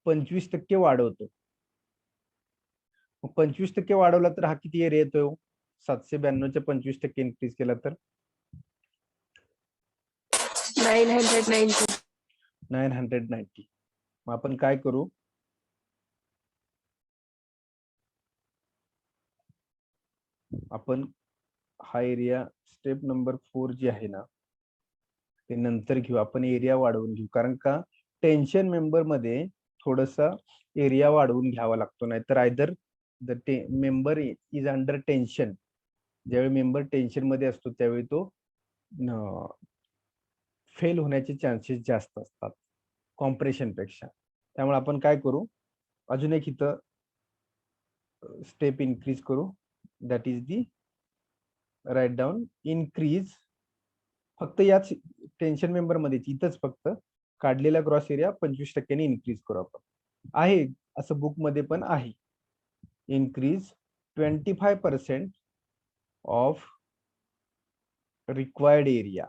Speaker 1: 25% वाढवतो. 25% वाढवला तर हा किती एरिया येतो 792 चे 25% इन्क्रीज केला तर 990. मग आपण काय करू आपण हा एरिया स्टेप नंबर 4 जी आहे ना ते नंतर घेऊ. आपण एरिया वाढवून घेऊ कारण का टेन्शन मेंबर मध्ये थोडासा एरिया वाढवून घ्यावा लागतो. नाहीतर either the member is under tension. ज्यावेळी मेंबर टेन्शन मध्ये असतो त्यावेळी तो फेल होण्याचे चान्सेस जास्त असतात कॉम्प्रेशन पेक्षा. त्यामुळे आपण काय करू अजून एक इथं स्टेप इन्क्रीज करू. That is the right down increase. फक्त याच टेन्शन मेंबर मध्ये इथंच फक्त काढलेला ग्रॉस एरिया 25% इन्क्रीज करू आपण. आहे असं बुक मध्ये पण आहे. Increase 25% of required area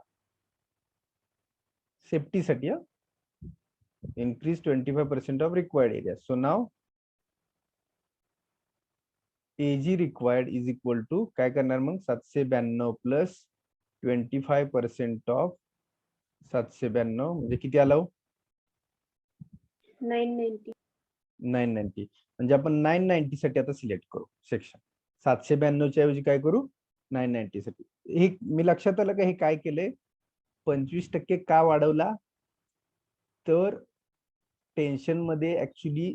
Speaker 1: safety साठी. increase 25% of required area. So now AG required is equal to काय करणार मग 792 प्लस 25% ऑफ 792 म्हणजे किती आलं 990. म्हणजे आपण 990 साठी आता सिलेक्ट करू सेक्शन. 792 च्या ऐवजी काय करू 990 साठी. हे मी लक्षात आलं का हे काय केलंय 25% का वाढवला तर टेन्शन मध्ये ऍक्च्युली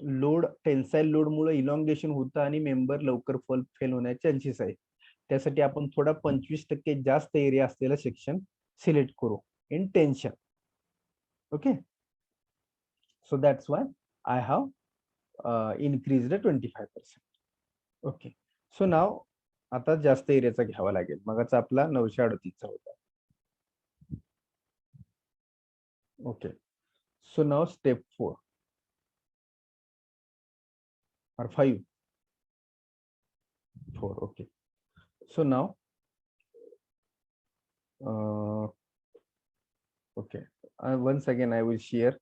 Speaker 1: लोड टेन्साईल लोड मुळे इलॉंगेशन होतं आणि मेंबर लवकर फेल होण्याचे चान्सेस आहे. त्यासाठी आपण थोडा 25% जास्त एरिया असलेला सेक्शन सिलेक्ट करू in tension. Okay so that's why I have increase 25%. Okay so now आता जास्त एरियाचा घ्यावा लागेल. मगाचा आपला 938 चा होता. Okay so now step 4 or 5 4 okay so now okay once again I will share.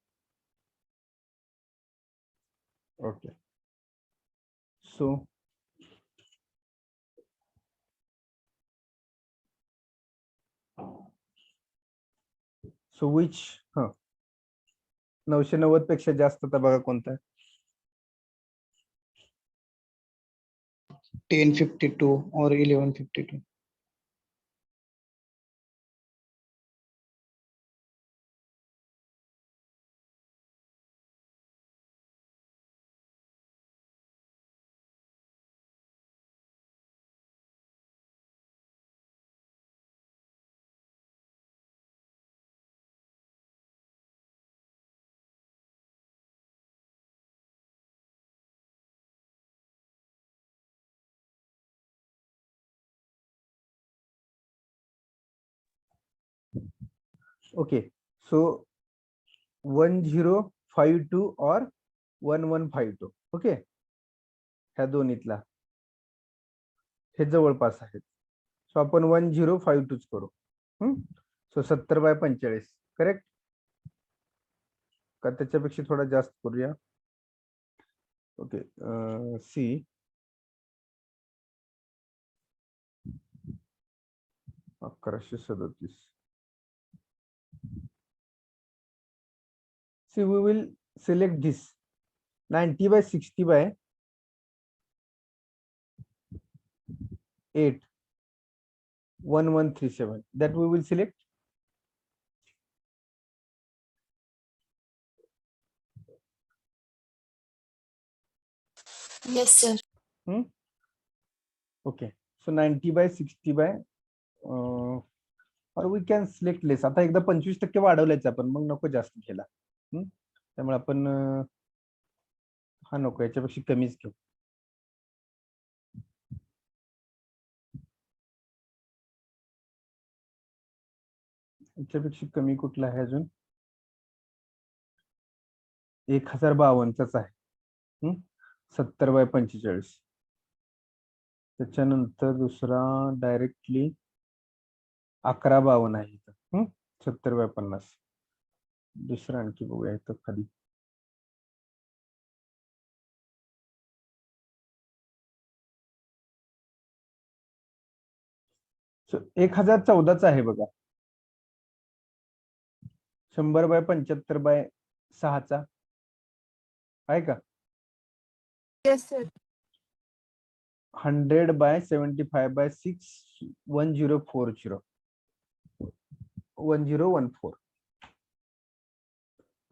Speaker 1: Okay so which 990 पेक्षा जास्त तर बघा कोणता
Speaker 4: 1052 or 1152.
Speaker 1: okay so 1052 or 1152 okay ह्या दोन्हीतला हे जवळपास आहेत. सो आपण 1052 करू. सो 70 बाय 45 करेक्ट का त्याच्यापेक्षा थोडा जास्त करूया. Okay see 1137. See, we will select this 90 by 60 by 8 1137. That we will select.
Speaker 2: Yes, sir.
Speaker 1: Okay. So 90 by 60 by or we can select less. आता एकदा 25% वाढवल्याच आपण, मग नको जास्त घ्यायला. त्यामुळे आपण हा नको, याच्यापेक्षा कमीच घेऊ. याच्यापेक्षा कमी कुठला आहे अजून? 1052 आहे. 70 बाय 45. त्याच्यानंतर दुसरा डायरेक्टली 1152 आहे इथं. 70 बाय 50. दुसरा आणखी बघूया इथं खाली. So 1014 आहे बघा. 100 बाय 75 बाय 6 आहे का?
Speaker 2: Yes, sir.
Speaker 1: 100 by 75 by 6 1040 1014.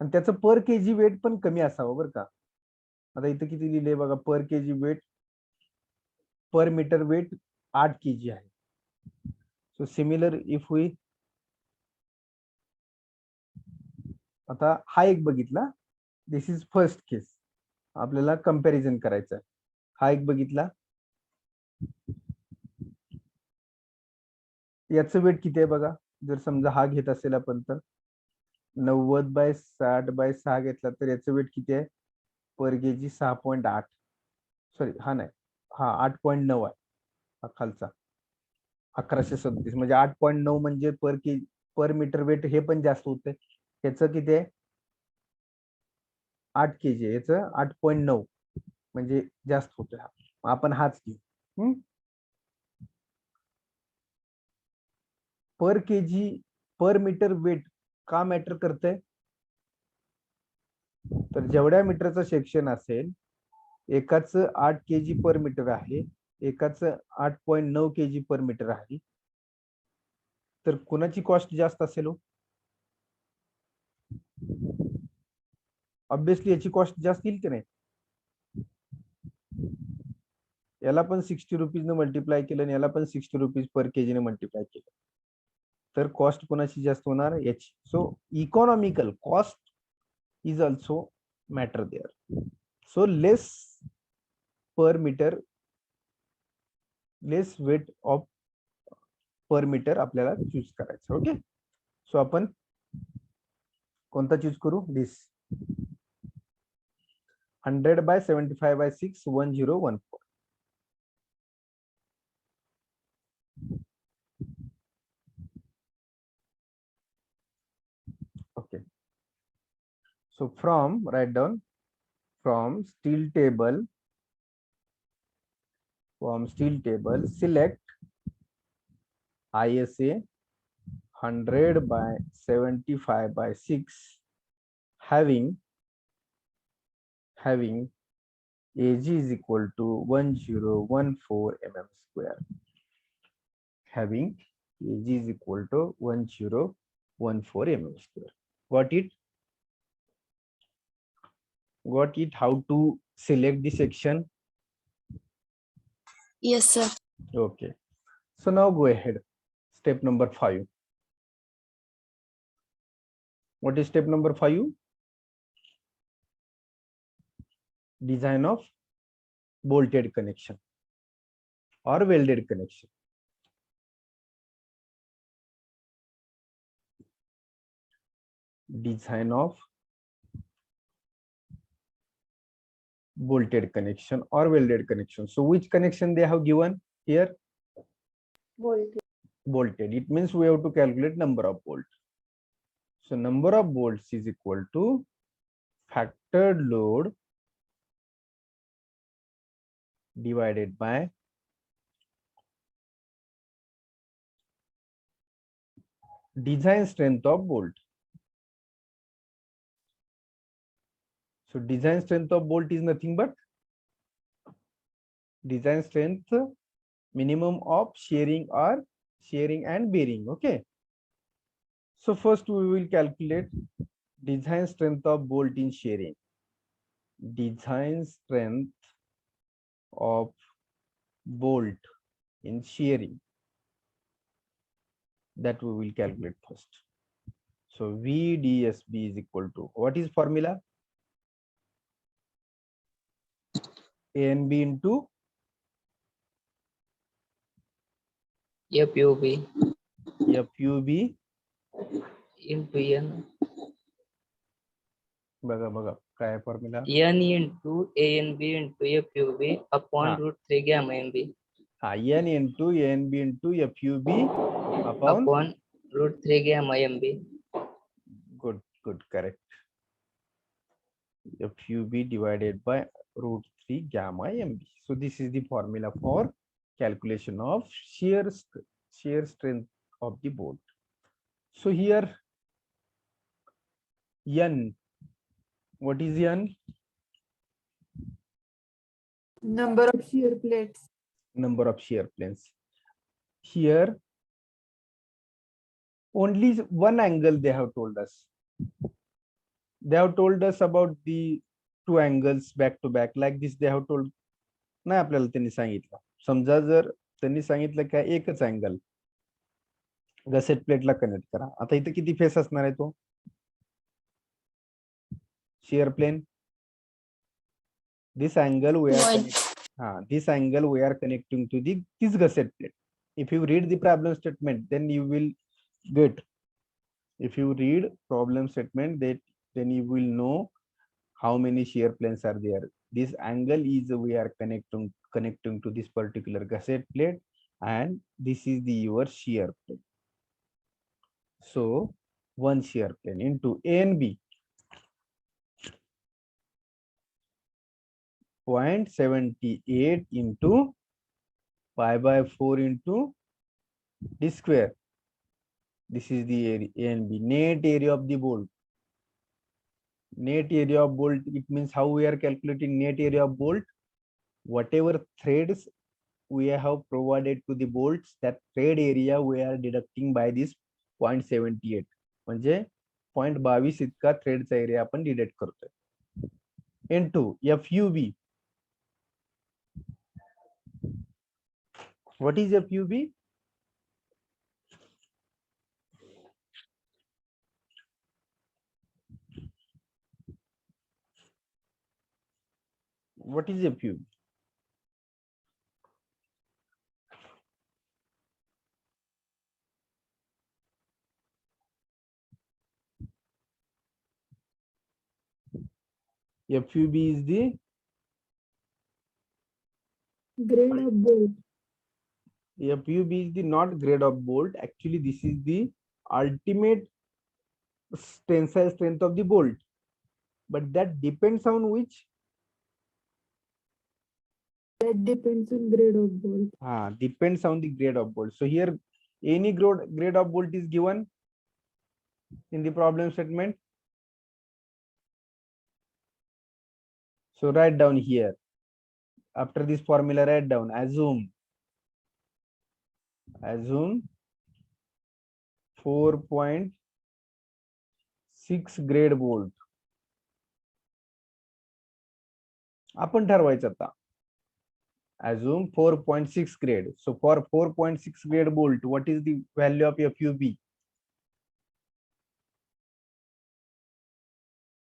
Speaker 1: आणि त्याचं पर केजी वेट पण कमी असावं बरं का. आता इथं किती लिहिले बघा, पर केजी वेट, पर मीटर वेट 8 केजी आहे. सो सिमिलर इफ वी, आता हा एक बघितला, दिस इज फर्स्ट केस, आपल्याला कंपॅरिझन करायचं आहे. हा एक बघितला, याचं वेट किती आहे बघा. जर समजा हा घेत असेल आपण तर 90 बाय 60 बाय 6 घेतला तर याचं वेट किती आहे पर केजी? 6.8. सॉरी, हा नाही, हा 8.9 आहे. हा खालचा 1137, म्हणजे 8.9 म्हणजे पर केजी पर मीटर वेट हे पण जास्त होते. याचं किती आहे? 8 केजी. याचं 8.9 म्हणजे जास्त होते. आपण हाच घेऊ. पर केजी पर मीटर वेट का मॅटर करते? तर जेवढ्या मीटरचं सेक्शन असेल, एकाच 8 केजी पर मीटर आहे, एकाच 8.9 केजी पर मीटर आहे, तर कोणाची कॉस्ट जास्त असेल? ऑब्विसली याची कॉस्ट जास्त येईल की नाही? याला पण 60 रुपीज ने मल्टिप्लाय केलं आणि याला पण 60 रुपीज पर केजी ने मल्टिप्लाय केलं, तर कॉस्ट कोणाची जास्त होणार? याची. So economical cost is also matter there. So less per metre, less weight of per metre आपल्याला चूज करायचं. ओके, सो आपण कोणता चूज करू? This 100 by 75 by 6 1014. Okay, so write down from steel table, select ISA 100 by 75 by 6 having AG is equal to 1014 mm square. Having AG is equal to 1014 mm square. Got it? Got it? How to select the section?
Speaker 2: Yes, sir.
Speaker 1: Okay. So now go ahead. Step number 5. What is step number 5? Design of bolted connection or welded connection. Design of bolted connection or welded connection. So which connection they have given here? Bolted. It means we have to calculate number of bolts. So number of bolts is equal to factored load divided by design strength of bolt. So design strength of bolt is nothing but design strength minimum of shearing or shearing and bearing. Okay. So first we will calculate design strength of bolt in shearing. Design strength of bolt in shearing, that we will calculate first. So VDSB is equal to, what is formula? A and B into
Speaker 5: FUB
Speaker 1: FUB.
Speaker 5: into N.
Speaker 1: बघा काय formula?
Speaker 5: N into A and B into FUB upon
Speaker 1: हाँ.
Speaker 5: root 3 gamma MB.
Speaker 1: हाँ, N into A and B into FUB upon
Speaker 5: root 3 gamma MB.
Speaker 1: good, correct. FUB divided by root 3 gamma MB. So this is the formula for calculation of shear strength of the bolt. So here N, what is N?
Speaker 2: Number of shear plates.
Speaker 1: Number of shear planes. Here only one angle they have told us. They have told us about the two angles back to back like this. They have told नाही आपल्याला त्यांनी सांगितलं. समजा जर त्यांनी सांगितलं का एकच अँगल गसेट प्लेटला कनेक्ट करा. आता इथे किती फेस असणार आहे तो shear plane? This angle we are this angle we are connecting to this gusset plate. If you read the problem statement, then you will get. If you read problem statement, then you will know how many shear planes are there. This angle is we are connecting to this particular gusset plate, and this is the your shear plane. So one shear plane into A and B. 0.78 into pi by 4 into d square. This is the area A and B. Net area of the bolt. Net area of bolt, it means how we are calculating net area of bolt? Whatever threads we have provided to the bolts, that thread area we are deducting by this 0.78. म्हणजे 0.22 इतका थ्रेडचा area आपण deduct करतोय. into FUB. What is FUB? What is FUB? FUB is the
Speaker 2: Grade of bolt.
Speaker 1: FUB is the not grade of bolt. Actually, this is the ultimate tensile strength of the bolt. But that depends on which?
Speaker 2: That depends on grade of bolt.
Speaker 1: Depends on the grade of bolt. So here any grade of bolt is given in the problem statement. So write down here. After this formula, write down. Assume 4.6 grade bolt. आपण ठरवायचं आता. Assume 4.6 grade. So for 4.6 grade bolt, what is the value of FUB?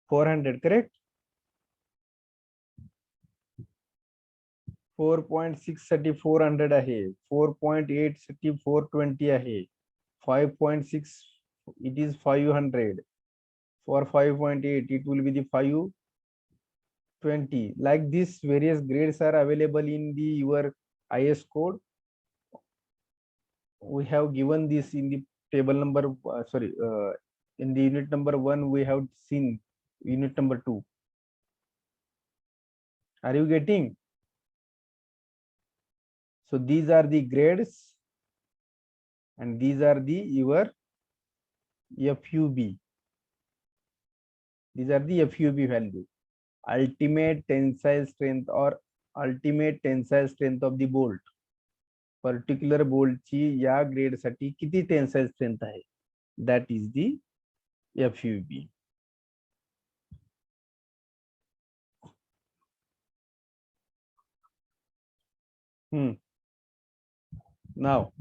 Speaker 1: 400, correct? 4.6 साठी 400 आहे. 4.8 साठी 420 आहे. 5.6 it is 500. For 5.8 it will be the 520. Like this, various grades are available in the your IS code. We have given this in the table number in the unit number 1 we have seen unit number 2. Are you getting? So these are the grades and these are the your FUB. These are the FUB value. Ultimate tensile strength or ultimate tensile strength of the bolt. Particular बोल्टची या grade साठी किती tensile strength आहे, that is the FUB. Now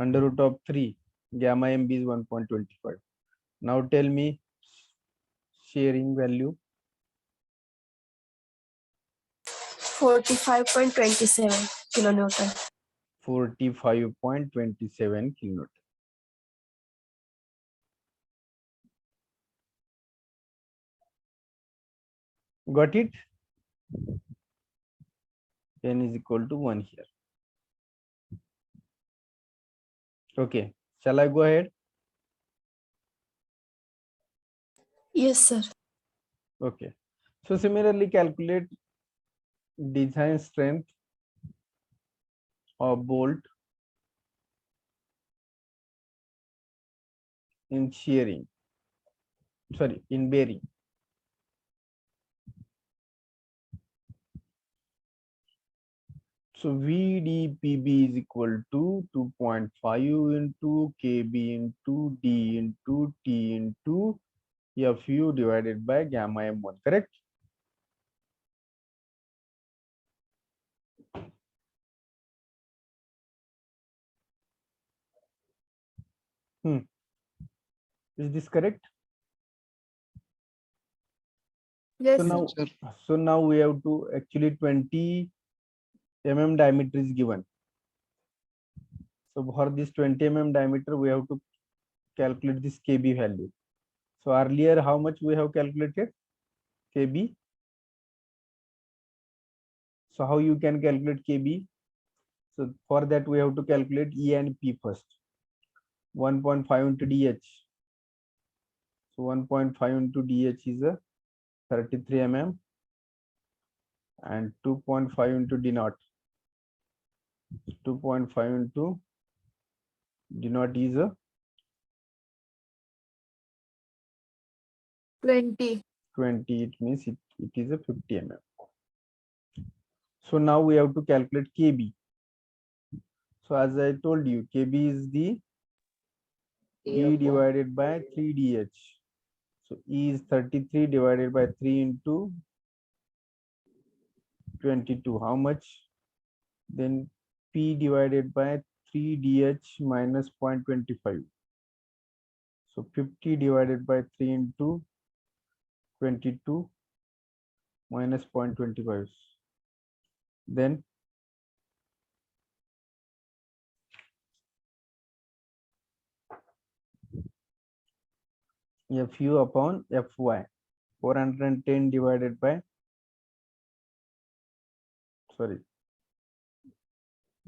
Speaker 1: under root of 3 gamma MB is 1.25. Now tell me sharing value.
Speaker 6: 45.27 kilonewton.
Speaker 1: 45.27 kilonewton. Got it? N is equal to 1 here. Okay, shall I go ahead?
Speaker 6: Yes, sir.
Speaker 1: Okay, so similarly calculate design strength of bolt in shearing, sorry, in bearing. So VDPB is equal to 2.5 into KB into D into T into FU divided by gamma M1, correct? Is this correct?
Speaker 2: Yes,
Speaker 1: So
Speaker 2: sir.
Speaker 1: now,
Speaker 4: Sir.
Speaker 1: so now we have to actually 20 mm diameter is given. So for this 20 mm diameter, we have to calculate this KB value. So earlier, how much we have calculated KB? So how you can calculate KB? So for that, we have to calculate E and P first. 1.5 into DH. So 1.5 into DH is a 33 mm and 2.5 into D naught. 2.5 into D naught is a
Speaker 2: 20.
Speaker 1: 20. It means it is a 50 mm. So now we have to calculate KB. So as I told you, KB is the E divided by 3DH. So E is 33 divided by 3 into 22. How much? Then P divided by 3DH minus 0.25. So 50 divided by 3 into 22 minus 0.25. Then FU upon FY. 410 divided by, sorry,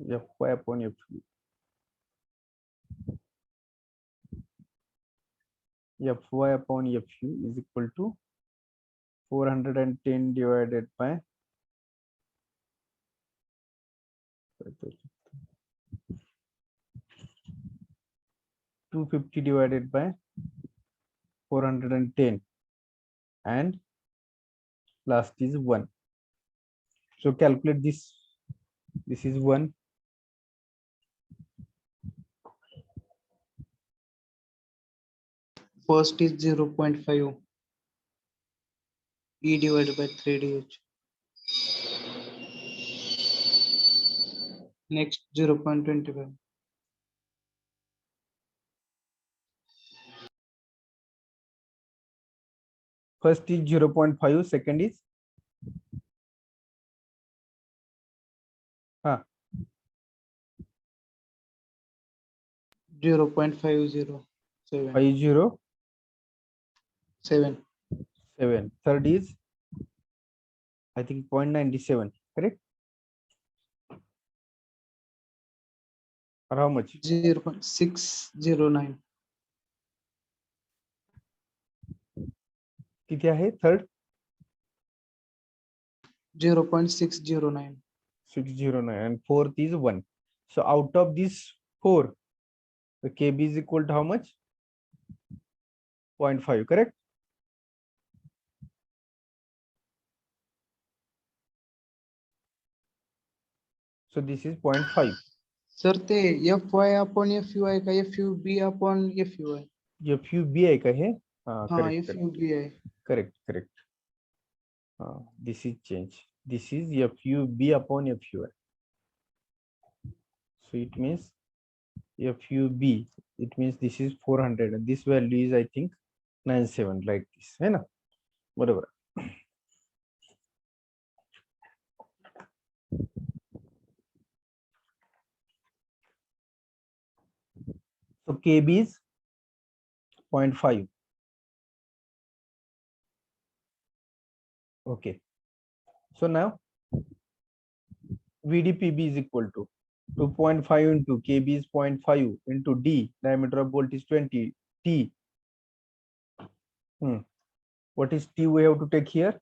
Speaker 1: FY upon FU. FY upon FU is equal to 410 divided by 250 divided by 410 and last is 1. So calculate this. This is 1.
Speaker 4: First is 0.5 E divided by 3DH. Next 0.25.
Speaker 1: First is 0.5, second is
Speaker 4: 0.507.
Speaker 1: 507.
Speaker 4: 7.
Speaker 1: Third is I think 0.97, correct? Or how much?
Speaker 4: 0.609.
Speaker 1: किती आहे third?
Speaker 4: 0.609.
Speaker 1: 609 and fourth is 1. So out of these 4, the KB is equal to how much? 0.5, correct? So this is 0.5.
Speaker 4: Sir ते FY upon FUI का FUB upon FUI?
Speaker 1: FUB आहे का हे?
Speaker 4: हाँ
Speaker 1: correct,
Speaker 4: FUB है.
Speaker 1: correct. This is change. This is FUB upon FUI. So it means FUB, it means this is 400 and this value is I think 97 like this, है ना? बरोबर. So KB is 0.5. Okay. So now VDPB is equal to 2.5 into KB is 0.5 into D, diameter of bolt is 20, T. What is T we have to take here?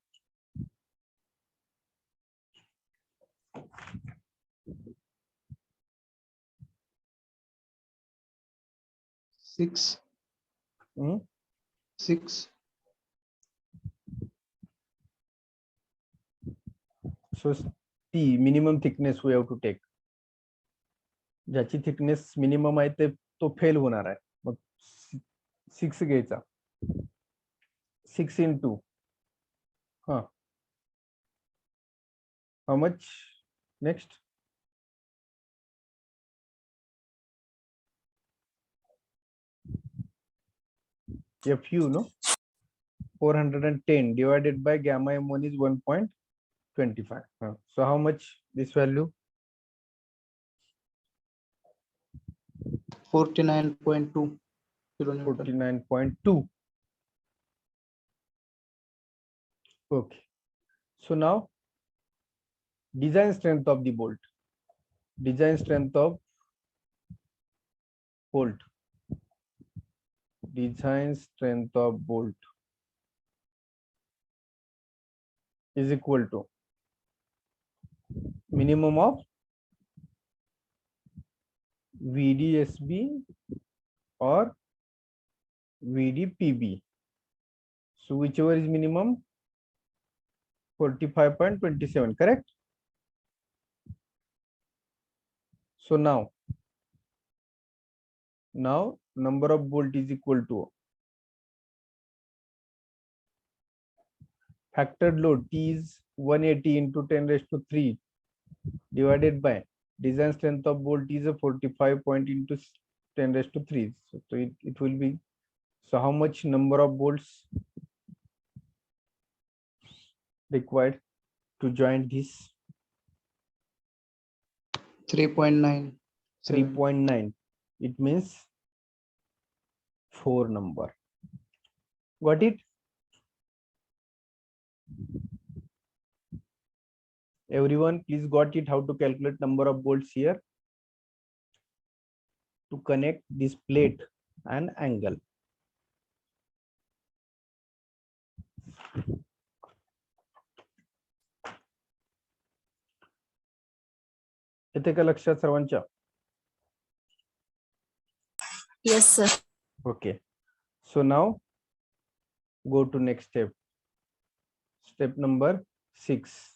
Speaker 4: Six.
Speaker 1: Hmm?
Speaker 4: 6.
Speaker 1: So T, minimum thickness we have to take. ज्याची thickness minimum आहे ते तो fail होणार आहे. मग 6 घ्यायचा. 6 into how much next? FU, no? 410 divided by gamma M1 is 1.25. So how much this value?
Speaker 4: 49.2 kilonewton.
Speaker 1: 49.2. Okay. So now design strength of the bolt. Design strength of bolt. Design strength of bolt is equal to minimum of VDSB or VDPB. So whichever is minimum, 45.27, correct? So now number of bolt is equal to factored load T is 180 into 10 raised to 3 divided by design strength of bolt is a 45 point into 10 raised to 3. So it will be, so how much number of bolts required to join this?
Speaker 4: 3.9.
Speaker 1: 3.9. It means 4 number. Got it? Everyone, please got it how to calculate number of bolts here to connect this plate and angle. येते का लक्षात सर्वांच्या?
Speaker 6: Yes, sir.
Speaker 1: Okay. So now go to next step. Step number 6.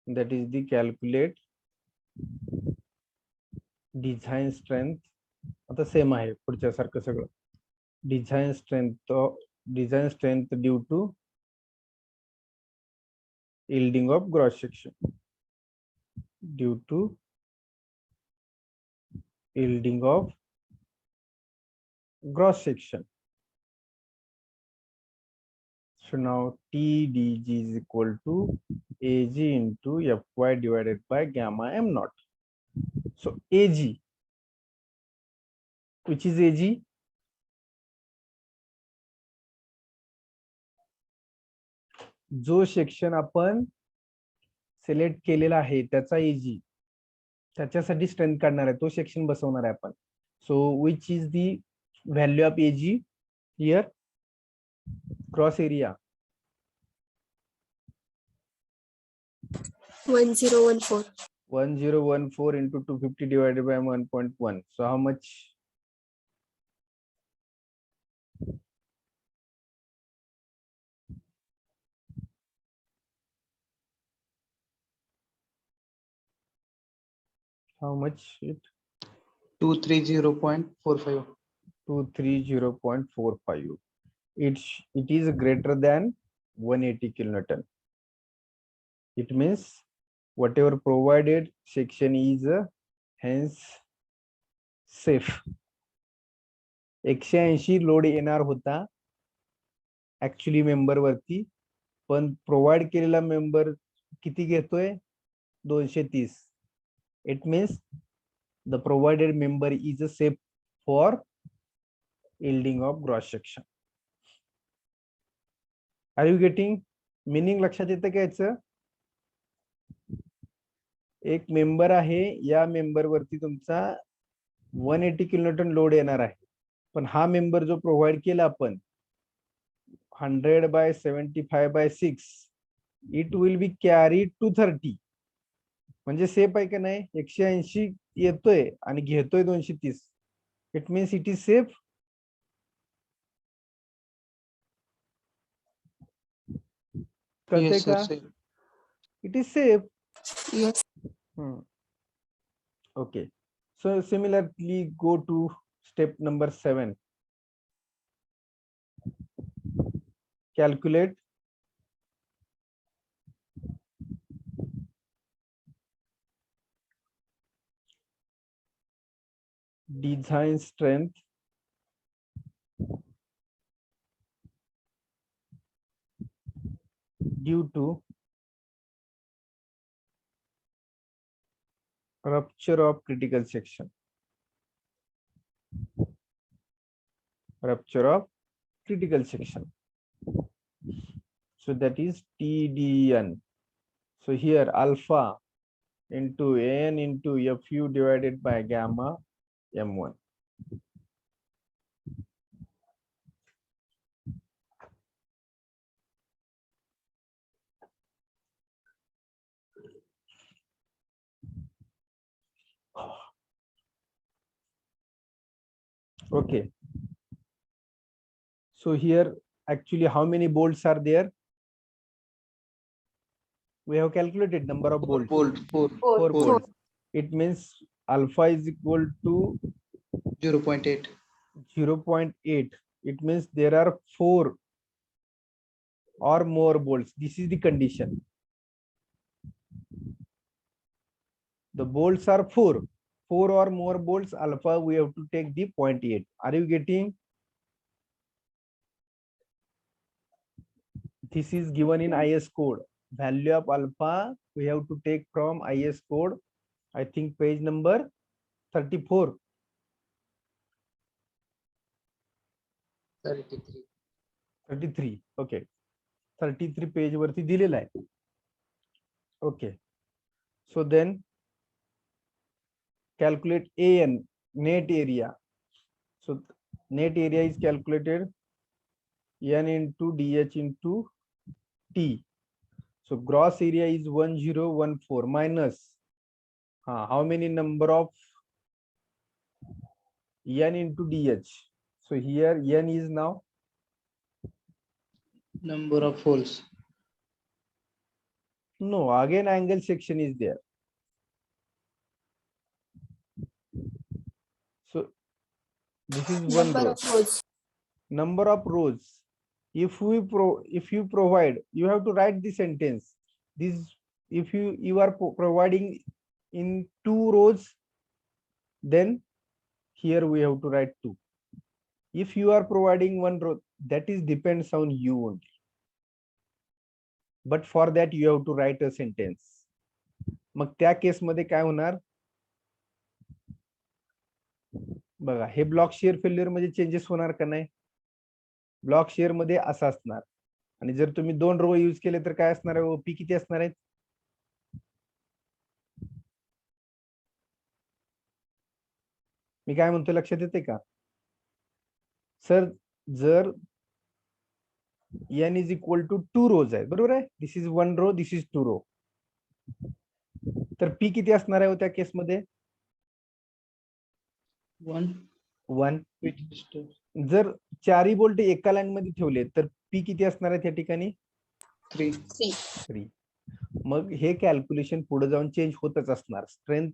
Speaker 1: That is the calculate design strength. आता same आहे पुढच्या सारखं सगळं. Design strength due to yielding of gross section. Due to yielding of gross section. So now TDG is equal to AG into FY divided by gamma M naught. So AG, which is AG? जो section आपण select केलेला आहे त्याचा AG, त्याच्यासाठी strength काढणार आहे, तो section बसवणार आहे आपण. So which is the value of AG here? Cross area
Speaker 6: 1014.
Speaker 1: 1014 into 250 divided by 1.1. So how much? How much it?
Speaker 4: 230.45.
Speaker 1: 230.45. It is greater than 180 kilonewton. It means whatever provided section is hence safe. 180 load येणार होता actually member वरती, पण provide केलेला member किती घेतोय 230. It means the provided member is safe for yielding of gross section. Are you getting meaning? लक्षात येतं का याचं? एक मेंबर आहे, या मेंबर वरती तुमचा 180 किलोन्यूटन लोड येणार आहे, पण हा मेंबर जो प्रोव्हाइड केला आपण 100/75/6 इट विल बी कॅरी 230. म्हणजे सेफ आहे का नाही? 180 येतोय आणि घेतोय 230. It means it is safe.
Speaker 4: Yes, sir.
Speaker 1: का?
Speaker 4: Safe.
Speaker 1: It is safe.
Speaker 6: Yes.
Speaker 1: Okay. So similarly, go to step number 7. Calculate design strength due to rupture of critical section. Rupture of critical section. So that is TDN. So here alpha into N into Fu divided by gamma M1. Okay. So here actually how many bolts are there? We have calculated number of bolts.
Speaker 4: Four.
Speaker 1: Four bolts. It means alpha is equal to
Speaker 4: 0.8.
Speaker 1: 0.8. It means there are 4 or more bolts. This is the condition. The bolts are 4. 4 or more bolts, alpha we have to take the 0.8. Are you getting? This is given in IS code. Value of alpha we have to take from IS code. I think page number 34.
Speaker 5: 33.
Speaker 1: 33. Okay. 33 page वरती दिलेला आहे. Okay. So then calculate AN, net area. So net area is calculated N into DH into T. So gross area is 1014 minus how many number of N into DH. So here N is now
Speaker 4: Number of holes.
Speaker 1: no, again angle section is there. So this is one
Speaker 6: Number
Speaker 1: row.
Speaker 6: of rows.
Speaker 1: Number of rows. If you provide, you have to write the sentence. This if you are providing in 2 rows, then here we have to write 2. If you are providing 1 row, that is depends on you only. But for that you have to write a sentence. मग त्या case मध्ये काय होणार बघा, हे block share failure मध्ये changes होणार का नाही? Block share मध्ये असं असणार, आणि जर तुम्ही 2 रो यूज केले तर काय असणार आहे? ओपी किती असणार आहेत? मी काय म्हणतो लक्षात येते का सर? जर n is equal to 2 rows आहे, बरोबर आहे? This is 1 row, this is 2 row, तर पी किती असणार आहे त्या केस मध्ये? 1. जर 4 बोल्ट एका लाईन मध्ये ठेवले तर पी किती असणार आहे त्या ठिकाणी?
Speaker 4: 3.
Speaker 1: 3. मग हे कॅल्क्युलेशन पुढे जाऊन चेंज होतच असणार. स्ट्रेंथ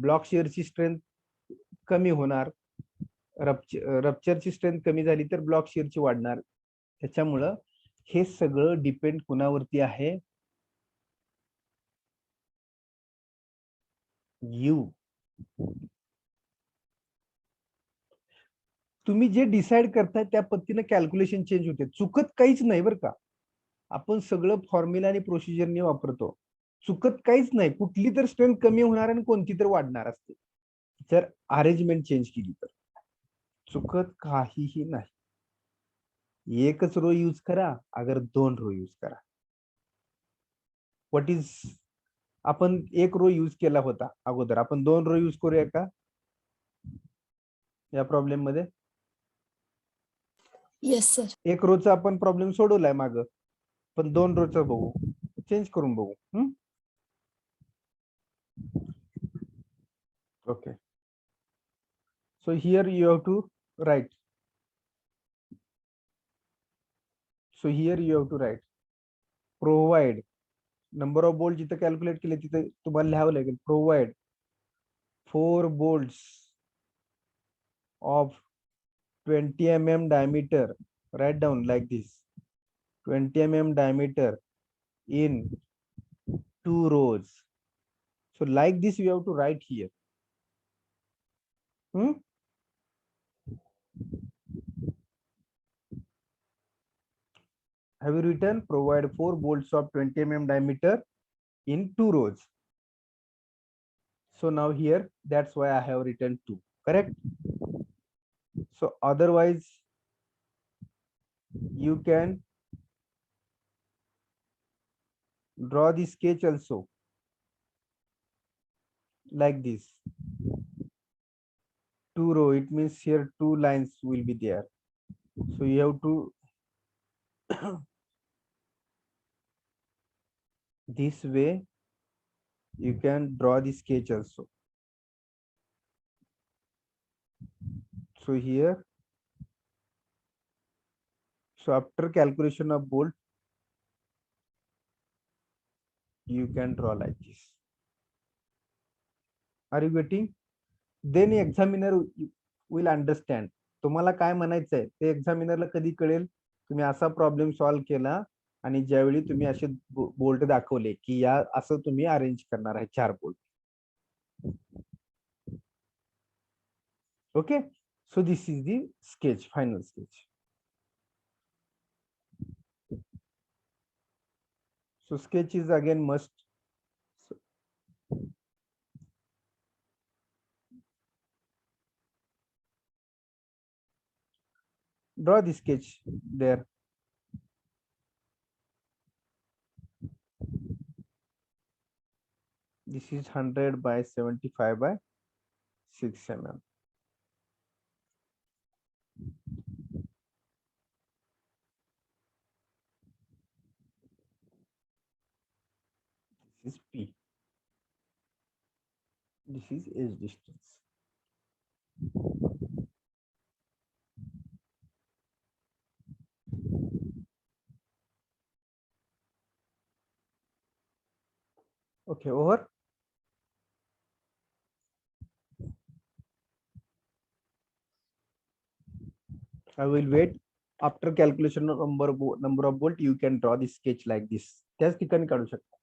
Speaker 1: ब्लॉक शेअरची स्ट्रेंथ कमी होणार, रप्चरची स्ट्रेंथ कमी झाली तर ब्लॉक शेअरची वाढणार. त्याच्यामुळं हे सगळं डिपेंड कुणावरती आहे, यू. तुम्ही जे डिसाइड करताय त्या पद्धतीने कॅल्क्युलेशन चेंज होते. चुकत काहीच नाही बरं का. आपण सगळं फॉर्म्युला आणि प्रोसिजरने वापरतो. चुकत काहीच नाही. कुठली तर स्ट्रेंथ कमी होणार आणि कोणती तर वाढणार असते जर अरेंजमेंट चेंज केली तर. चुकत काहीही नाही. एकच रो यूज करा अगर 2 रो यूज करा. व्हॉट इज, आपण एक रो यूज केला होता अगोदर, आपण 2 रो यूज करूया का या प्रॉब्लेम मध्ये?
Speaker 6: Yes, sir.
Speaker 1: एक रोचा आपण प्रॉब्लेम सोडवलाय माग, पण 2 रोचा बघू, चेंज करून बघू. Okay, so here you have to write. So here you have to write provide number of bolt. जिथं कॅल्क्युलेट केले तिथे तुम्हाला लिहावं लागेल provide 4 bolts of 20 mm diameter. Write down like this, 20 mm diameter in 2 rows. So like this you have to write here. Have you written provide 4 bolts of 20 mm diameter in 2 rows? So now here that's why I have written 2, correct? So otherwise you can draw the sketch also like this. 2 row, it means here 2 lines will be there. So you have to this way you can draw the sketch also. So here, so after calculation of bolt you can draw like this. Are you getting? Then examiner will understand. तुम्हाला काय म्हणायचंय ते एक्झामिनरला कधी कळेल, तुम्ही असा problem solve केला आणि ज्यावेळी तुम्ही असे बोल्ट दाखवले की या असं तुम्ही अरेंज करणार आहे 4 bolt. Okay, so this is the sketch, final sketch. So sketch is again must. Draw the sketch there. This is 100 by 75 by 6 mm. This is P. This is edge distance. Okay, over. I will wait. After calculation of number of bolt, you can draw the sketch like this. त्याच ठिकाणी काढू शकता.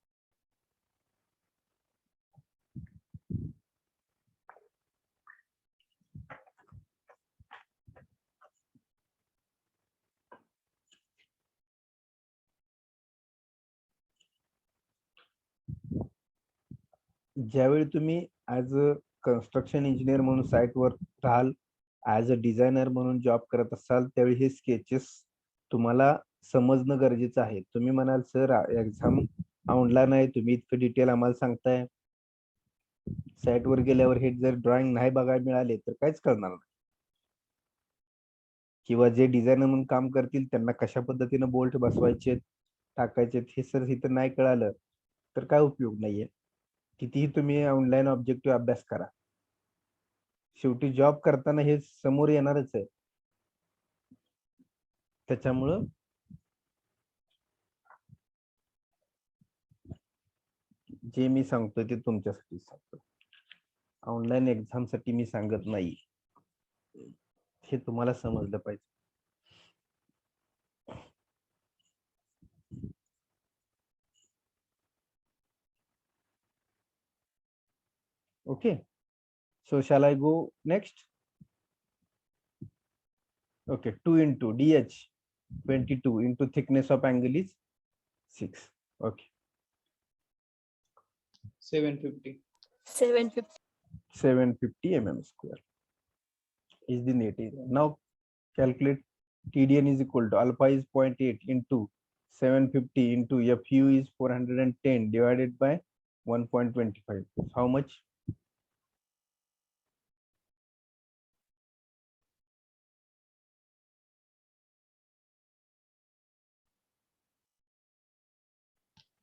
Speaker 1: ज्यावेळी तुम्ही as a construction engineer म्हणून साइटवर राहाल, as a designer म्हणून जॉब करत असाल, त्यावेळी हे स्केचेस तुम्हाला समजणं गरजेचं आहे. तुम्ही म्हणाल सर एक्झाम ऑनलाईन आहे, तुम्ही इतकं डिटेल आम्हाला सांगताय, साइटवर गेल्यावर हे जर ड्रॉइंग नाही बघायला मिळाले तर काहीच कळणार नाही. किंवा जे डिझायनर म्हणून काम करतील त्यांना कशा पद्धतीने बोल्ट बसवायचे टाकायचे हे सर इथं नाही कळालं तर काय उपयोग नाहीये. कितीही तुम्ही ऑनलाईन ऑब्जेक्टिव्ह अभ्यास करा, शेवटी जॉब करताना हे समोर येणारच आहे. त्याच्यामुळं जे मी सांगतोय ते तुमच्यासाठी सांगतो. ऑनलाईन एक्झाम साठी मी सांगत नाही. हे तुम्हाला समजलं पाहिजे. Okay, so shall I go next? Okay, 2 into DH 22 into thickness of angle is 6. Okay,
Speaker 4: 750.
Speaker 6: 750.
Speaker 1: 750 mm square is the net area. Now calculate TDN is equal to alpha is 0.8 into 750 into FU is 410 divided by 1.25. How much?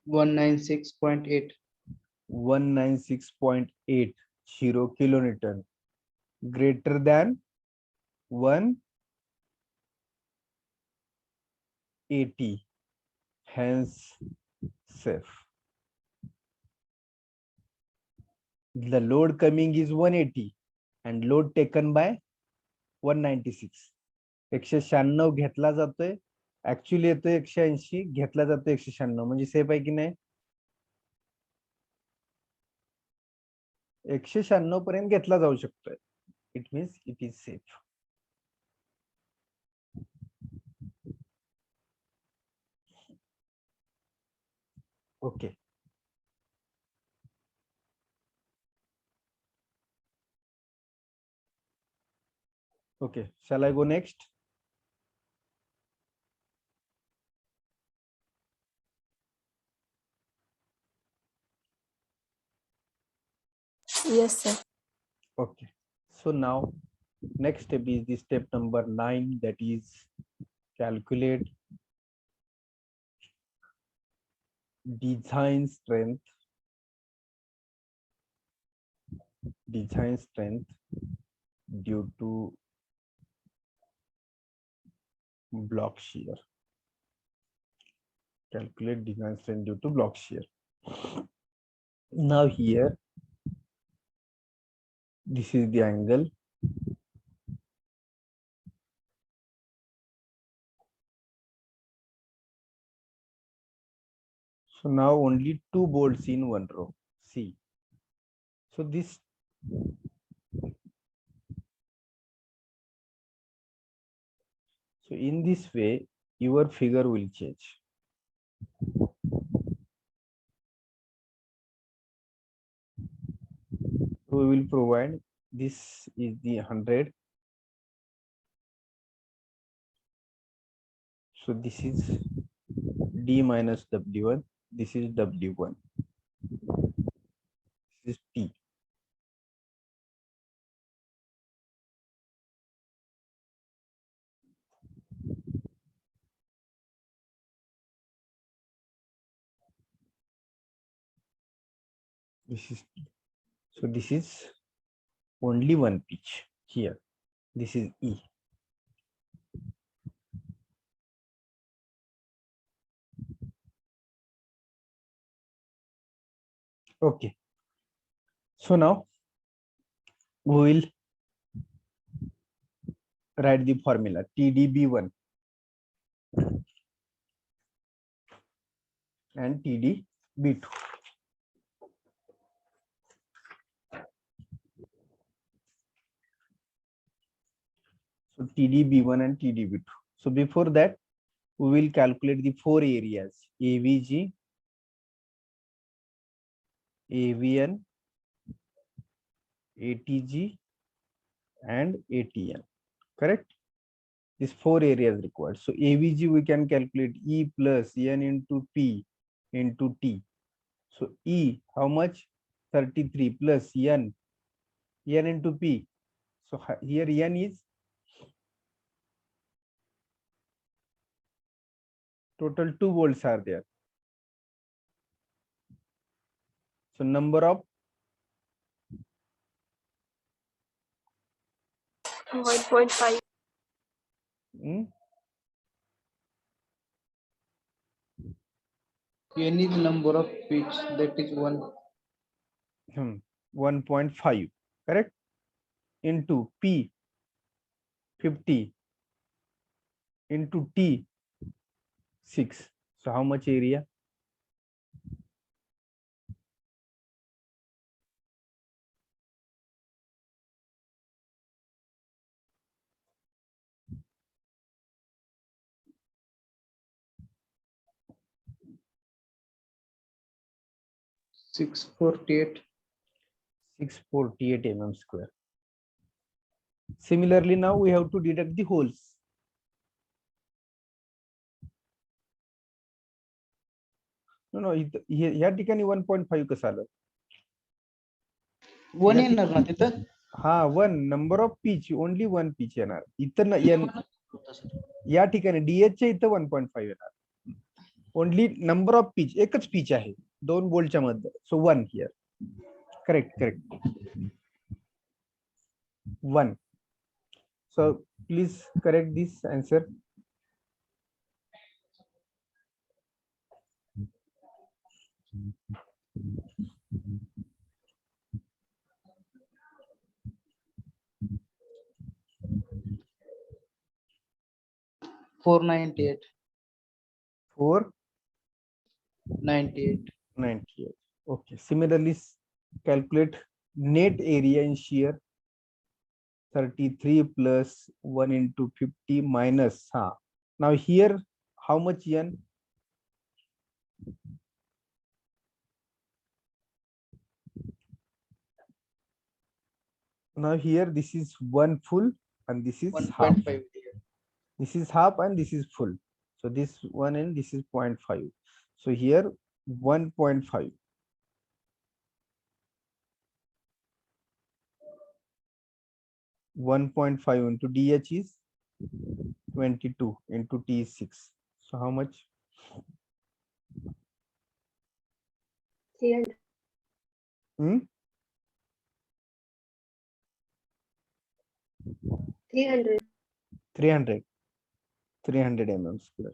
Speaker 4: One nine six point eight.
Speaker 1: 196.80 kilonewton greater than 180, hence safe. The load coming is 180 and load taken by 196. 196 घेतला जातोय, actually येतोय 180, घेतला जातोय 196, म्हणजे safe आहे की नाही? 196 पर्यंत घेतला जाऊ शकतोय. It means it is safe. Okay. Okay, shall I go next?
Speaker 6: Yes, sir.
Speaker 1: Okay, so now next step is the step number 9, that is calculate design strength due to block shear. Calculate design strength due to block shear. Now here, this is the angle. So now only 2 bolts in one row. See. So this in this way, your figure will change. We will provide this is the 100. So this is D minus W1. This is W1. This is T. This is T. So this is only one pitch here. This is E. Okay. So now we will write the formula TDB1 and TDB2. So TDB1 and TDB2. So before that, we will calculate the 4 areas: AVG, AVN, ATG, and ATN. Correct? These 4 areas required. So AVG we can calculate E plus N into P into T. So E, how much? 33 plus N into P. So here N is total 2 volts are there. So number of
Speaker 6: 1.5.
Speaker 4: N is number of pitch, that is 1.
Speaker 1: 1.5, correct, into P 50 into T 6. So how much area?
Speaker 4: Six 48.
Speaker 1: 648 mm square. Similarly, now we have to deduct the holes. No, ह्या ठिकाणी 1.5 कसं आलं?
Speaker 4: One
Speaker 1: या
Speaker 4: येणार ना तिथं?
Speaker 1: हा, 1 number of pitch, only 1 pitch येणार. इथं या ठिकाणी डीएच च्या इथं 1.5 येणार. ओनली नंबर ऑफ पीच, एकच पीच आहे 2 बोल्टच्या मध्ये. So 1 here. Correct. 1. So please correct this answer.
Speaker 4: Four 98.
Speaker 1: 498.
Speaker 4: 98.
Speaker 1: Okay. Similarly, calculate net area in shear. 33 plus 1 into 50 minus. Now here, how much N? Now here, this is 1 full and this is half.
Speaker 4: 1.5.
Speaker 1: This is half and this is full. So this one and this is 0.5. So here 1.5. 1.5 into DH is 22 into T is 6. So how much?
Speaker 6: 300. 300.
Speaker 1: 300 mm square.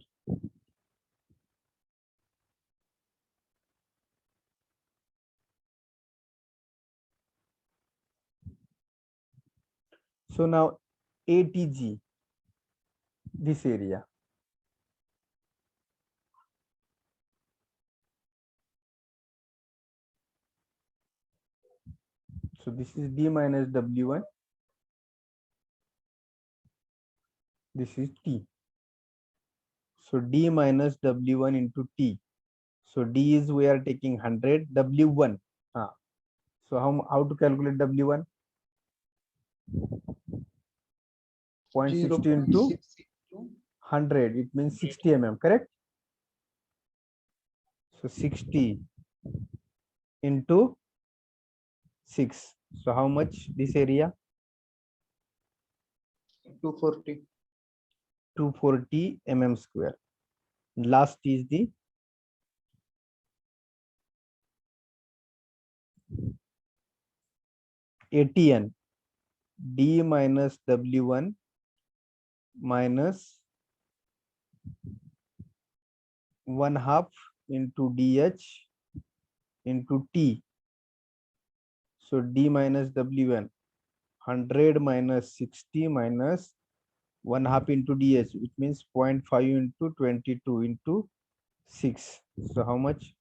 Speaker 1: So now ATG, this area. So this is D minus W1. This is T. So D minus W1 into T. So D is we are taking 100, W1. So how to calculate W1? 0.60 into 100, it means 60 mm, correct? So 60 into 6. So how much this area?
Speaker 4: 240.
Speaker 1: 240 mm square. Last is the ATN. D minus W1 minus 1/2 into DH into T. So D minus W1, 100 minus 60 minus 1/2 into DH, which means 0.5 into 22 into 6. So how much?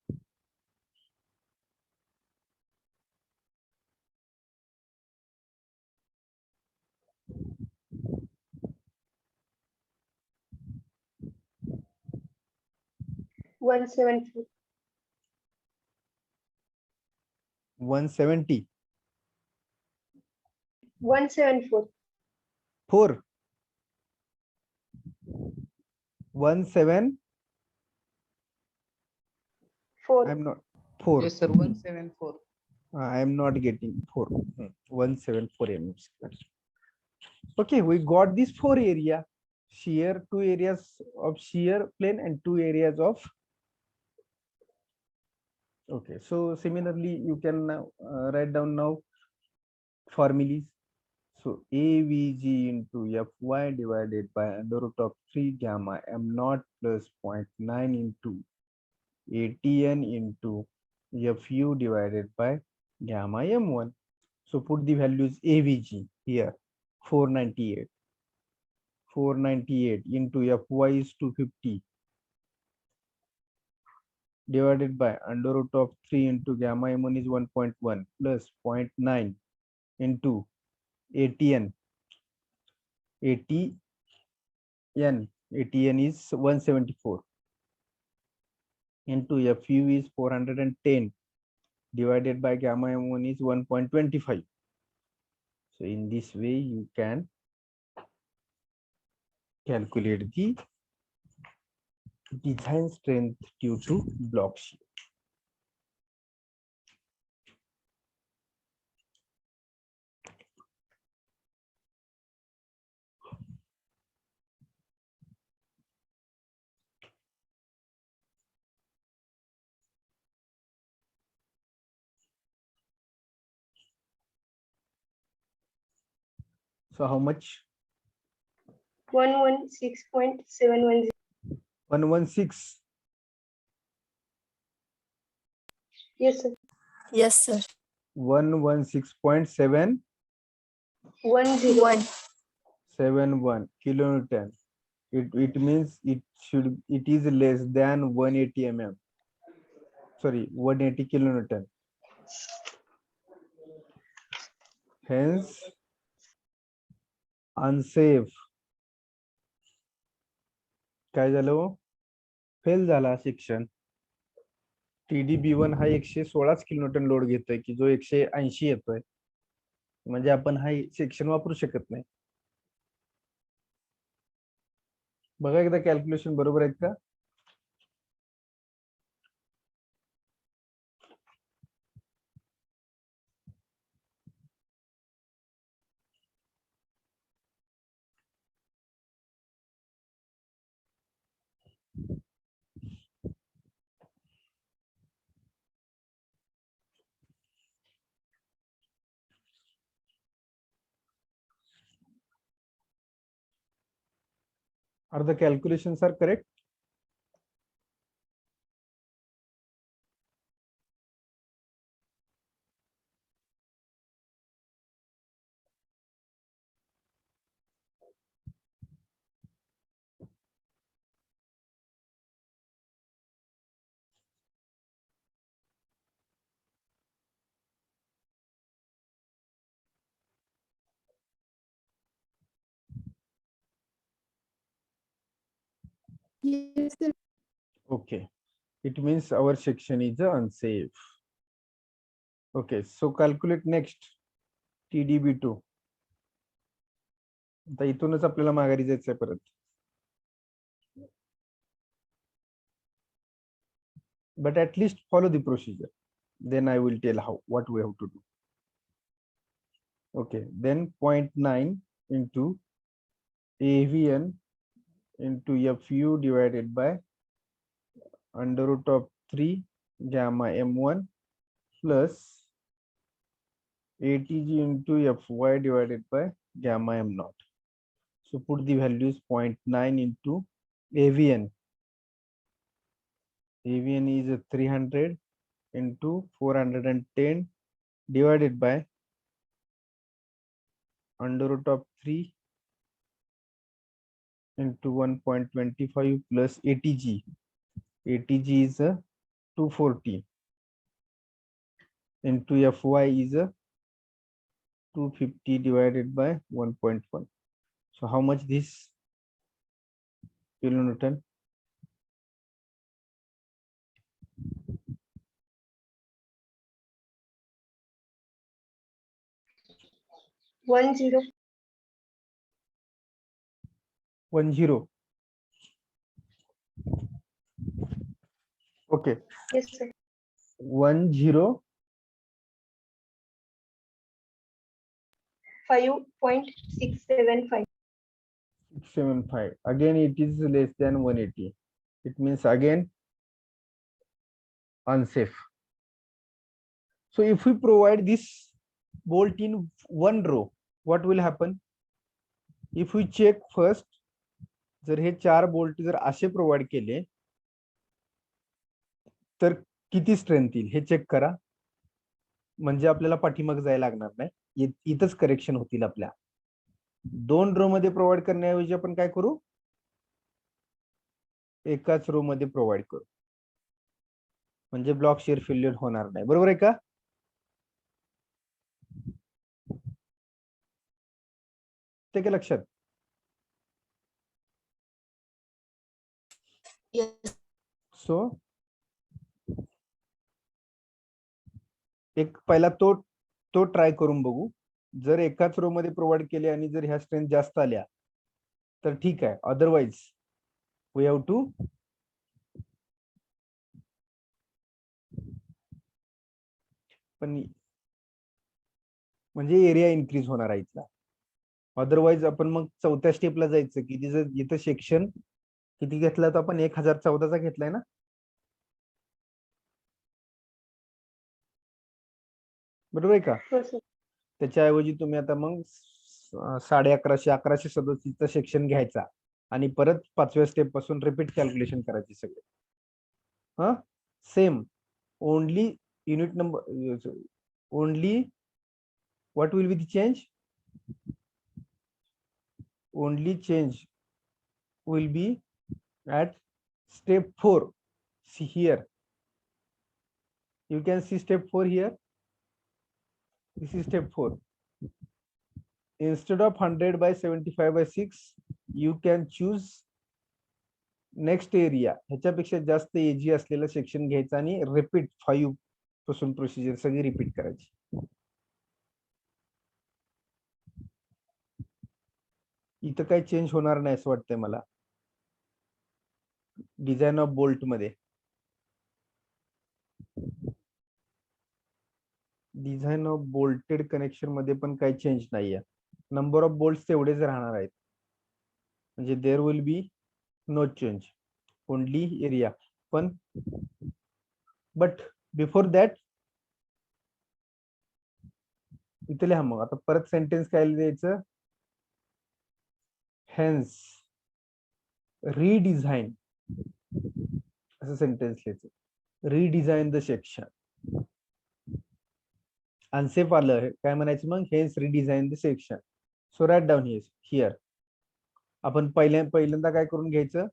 Speaker 6: One 170.
Speaker 1: 170.
Speaker 6: 174.
Speaker 1: 4. 17.
Speaker 6: 4.
Speaker 1: I'm not 4.
Speaker 4: Yes, sir. 174.
Speaker 1: I am not getting 4. 174 mm square. Okay, we got these 4 area. Shear, 2 areas of shear plane and 2 areas of. Okay, so similarly, you can now write down now formulas. So AVG into Fy divided by under root of 3 gamma m naught plus 0.9 into ATN into Fu divided by gamma m1. So put the values avg here, 498. 498 into fy is 250 divided by under root of 3 into gamma m1 is 1.1 plus 0.9 into atn. ATN is 174 into fu is 410 divided by gamma m1 is 1.25. So in this way you can calculate the design strength due to block shear. So how much?
Speaker 6: 116.710.
Speaker 1: 116.
Speaker 6: Yes, sir.
Speaker 2: Yes, sir.
Speaker 1: 116.771
Speaker 6: 1
Speaker 1: kilonewton. It means it is less than 180 mm. Sorry, 180 kilonewton. Hence unsafe. काय झालं? Fail झाला section. TDB1 हा 116 kilonewton load घेतोय की जो 180 येतोय. म्हणजे आपण हा सेक्शन वापरू शकत नाही. बघा एकदा कॅल्क्युलेशन बरोबर आहेत का? Are the calculations are correct?
Speaker 2: Yes, sir.
Speaker 1: Okay. It means our section is unsafe. Okay, so calculate next TDB2. आता इथूनच आपल्याला माघारी जायचंय परत. But at least follow the procedure. Then I will tell what we have to do. Okay, then 0.9 into AVN into FU divided by under root of 3 gamma M1 plus ATG into FY divided by gamma M0. So put the values 0.9 into AVN. AVN is 300 into 410 divided by under root of 3 into 1.25 plus ATG. ATG is 240 into FY is 250 divided by 1.1. So how much this kilonewton?
Speaker 6: one zero.
Speaker 1: 10. Okay.
Speaker 6: Yes, sir.
Speaker 1: 10.
Speaker 6: 5.675.
Speaker 1: 675. Again, it is less than 180. It means again unsafe. So if we provide this bolt in one row, what will happen? If we check first, जर हे 4 bolt जर असे provide केले तर किती strength येईल हे check करा. म्हणजे आपल्याला पाठीमाग जायला लागणार नाही, इथंच करेक्शन होतील आपल्या. 2 रो मध्ये प्रोव्हाइड करण्याऐवजी आपण काय करू, एकाच रो मध्ये प्रोव्हाइड करू, म्हणजे ब्लॉक शेअर फेल्युअर होणार नाही. बरोबर आहे का? ते काय लक्षात?
Speaker 2: Yes.
Speaker 1: सो एक पहिला तो ट्राय करून बघू. जर एकाच रो मध्ये प्रोव्हाइड केले आणि जर ह्या स्ट्रेंथ जास्त आल्या तर ठीक आहे, अदरवाइज वी हॅव टू पण म्हणजे एरिया इन्क्रीज होणार आहे इथला. अदरवाइज आपण मग चौथ्या स्टेपला जायचं की इथं सेक्शन किती घेतला, तर आपण 1014चा घेतलाय ना. बरोबर आहे का?
Speaker 6: हो सर.
Speaker 1: त्याच्याऐवजी तुम्ही आता मग 1150 सेक्शन घ्यायचा आणि परत 5व्या स्टेप पासून रिपीट कॅल्क्युलेशन करायची सगळे. हा same, only unit number, only what will be the change? Only change will be at step 4. See here, you can see step 4 here. This is step 4. Instead of 100 by 75 by 6, you can choose next area. ह्याच्यापेक्षा जास्त एजी असलेला section घ्यायचा आणि repeat 5 पासून procedure सगळी repeat करायची. इथं काही चेंज होणार नाही असं वाटतंय मला. डिझाईन ऑफ बोल्ट मध्ये, डिझाईन ऑफ बोल्टेड कनेक्शन मध्ये पण काही चेंज नाहीये. नंबर ऑफ बोल्ट तेवढेच राहणार आहेत, म्हणजे there will be no change, only area. पण बट बिफोर दॅट इथे लिहा. मग आता परत सेंटेन्स काय लिहायचं, हेन्स रीडिझाईन असं सेंटेन्स लिहायचं. रीडिझाईन द सेक्शन. अनसेफ आलं काय म्हणायचं मग, hence redesign the section. So write down here. आपण पहिल्यांदा काय करून घ्यायचं,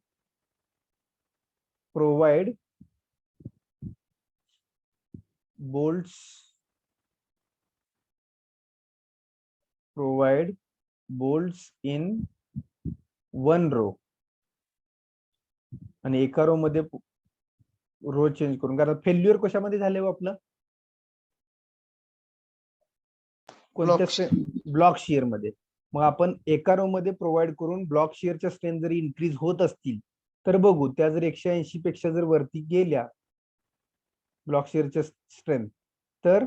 Speaker 1: provide bolts, provide bolts in 1 row, आणि एका रो मध्ये रो चेंज करून. कारण फेल्युअर कशामध्ये झाले हो आपलं, कोणत्या ब्लॉक शेअर मध्ये. मग आपण एका रो मध्ये प्रोव्हाइड करून ब्लॉक शेअरच्या स्ट्रेंथ जरी इन्क्रीज होत असतील तर बघू, त्या जर 180 पेक्षा जर वरती गेल्या ब्लॉक शेअरच्या स्ट्रेंथ, तर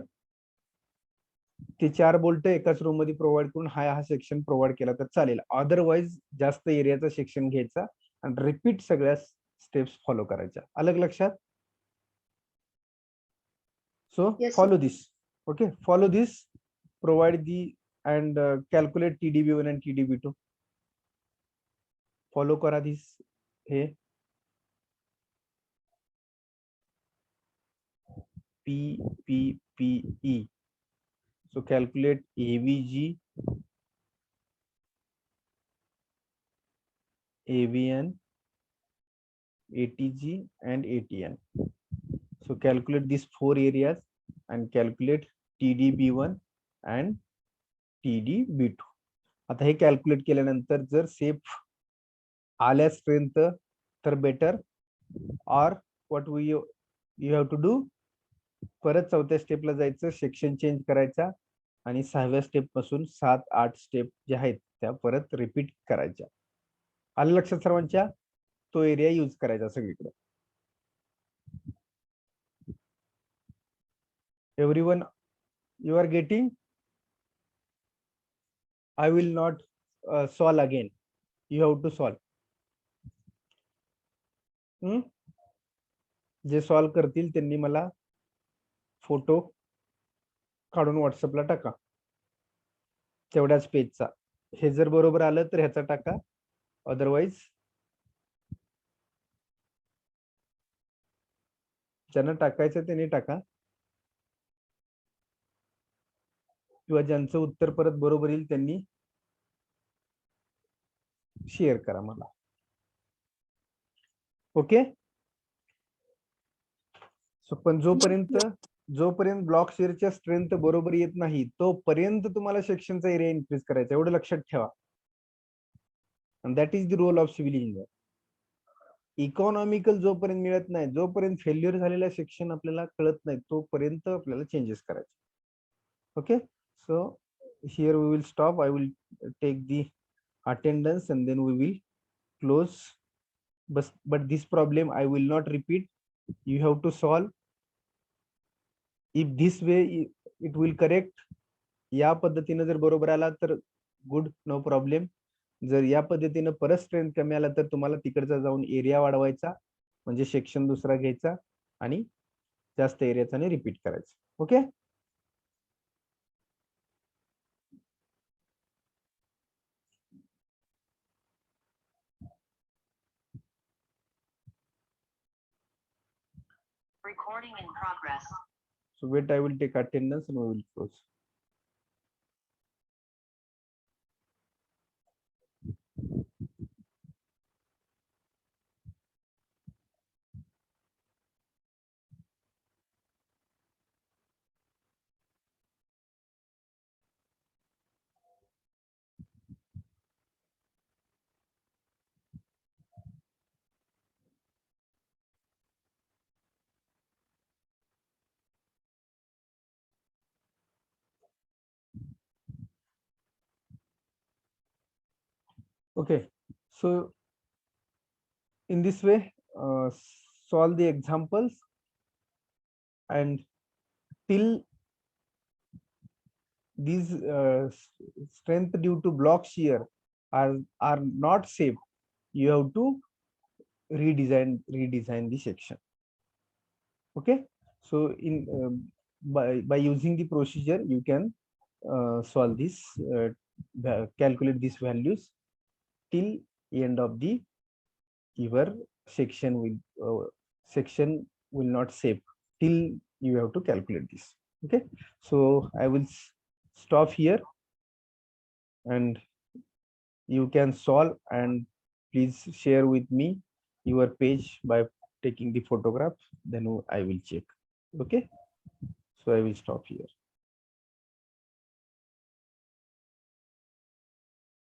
Speaker 1: ते 4 बोल्ट एकाच रो मध्ये प्रोव्हाइड करून हा सेक्शन प्रोव्हाइड केला तर चालेल. अदरवाइज जास्त एरियाचा सेक्शन घ्यायचा आणि रिपीट सगळ्या स्टेप्स फॉलो करायच्या. अलग लक्षात? सो
Speaker 6: Yes,
Speaker 1: follow this. Okay, follow this, provide the and calculate TDB1 and TDB2. Follow करा this. Hey PPPE. So calculate AVG, AVN, ATG and ATN. So calculate these 4 areas and calculate TDB1 and TDB2. आता हे calculate केल्यानंतर जर safe आल्या strength तर better, or what you have to do, परत चौथ्या स्टेपला जायचं, सेक्शन चेंज करायचा आणि 6व्या स्टेप पासून 7-8 स्टेप ज्या आहेत त्या परत रिपीट करायच्या. आलं लक्षात सर्वांच्या? तो एरिया यूज करायचा सगळीकडे. Everyone, you are getting? I will not solve again. You have to solve. J solve करतील त्यांनी मला फोटो काढून व्हॉट्सअपला टाका तेवढ्याच पेजचा. हे जर बरोबर आलं तर ह्याचा टाका, अदरवाइज ज्यांना टाकायचं त्यांनी टाका. किंवा ज्यांचं उत्तर परत बरोबर येईल त्यांनी शेअर करा मला. ओके. सो पण जोपर्यंत ब्लॉक शेअरच्या स्ट्रेंथ बरोबर येत नाही तोपर्यंत तुम्हाला सेक्शनचा एरिया इन्क्रीज करायचा, एवढं लक्षात ठेवा. and that is the role of civil engineer. Economical जोपर्यंत मिळत नाही, जोपर्यंत फेल्युअर झालेला सेक्शन आपल्याला कळत नाही तोपर्यंत आपल्याला चेंजेस करायचे. Okay. So here we will stop. I will take the attendance and then we will close. But this problem I will not repeat. You have to solve. If this way it will correct. या पद्धतीने जर बरोबर आला तर good, no problem. जर या पद्धतीने परत स्ट्रेंथ कमी आला तर तुम्हाला तिकडचा जाऊन एरिया वाढवायचा, म्हणजे सेक्शन दुसरा घ्यायचा आणि जास्त एरियाचा रिपीट करायचं. Okay.
Speaker 7: Recording in progress.
Speaker 1: So wait, I will take attendance and we will close. Okay, so in this way, solve the examples, and till these strength due to block shear are not safe, you have to redesign the section. Okay, so in by using the procedure you can solve this, calculate these values till end of the your section will not save till you have to calculate this. Okay, so I will stop here and you can solve, and please share with me your page by taking the photograph, then I will check. Okay, so I will stop here.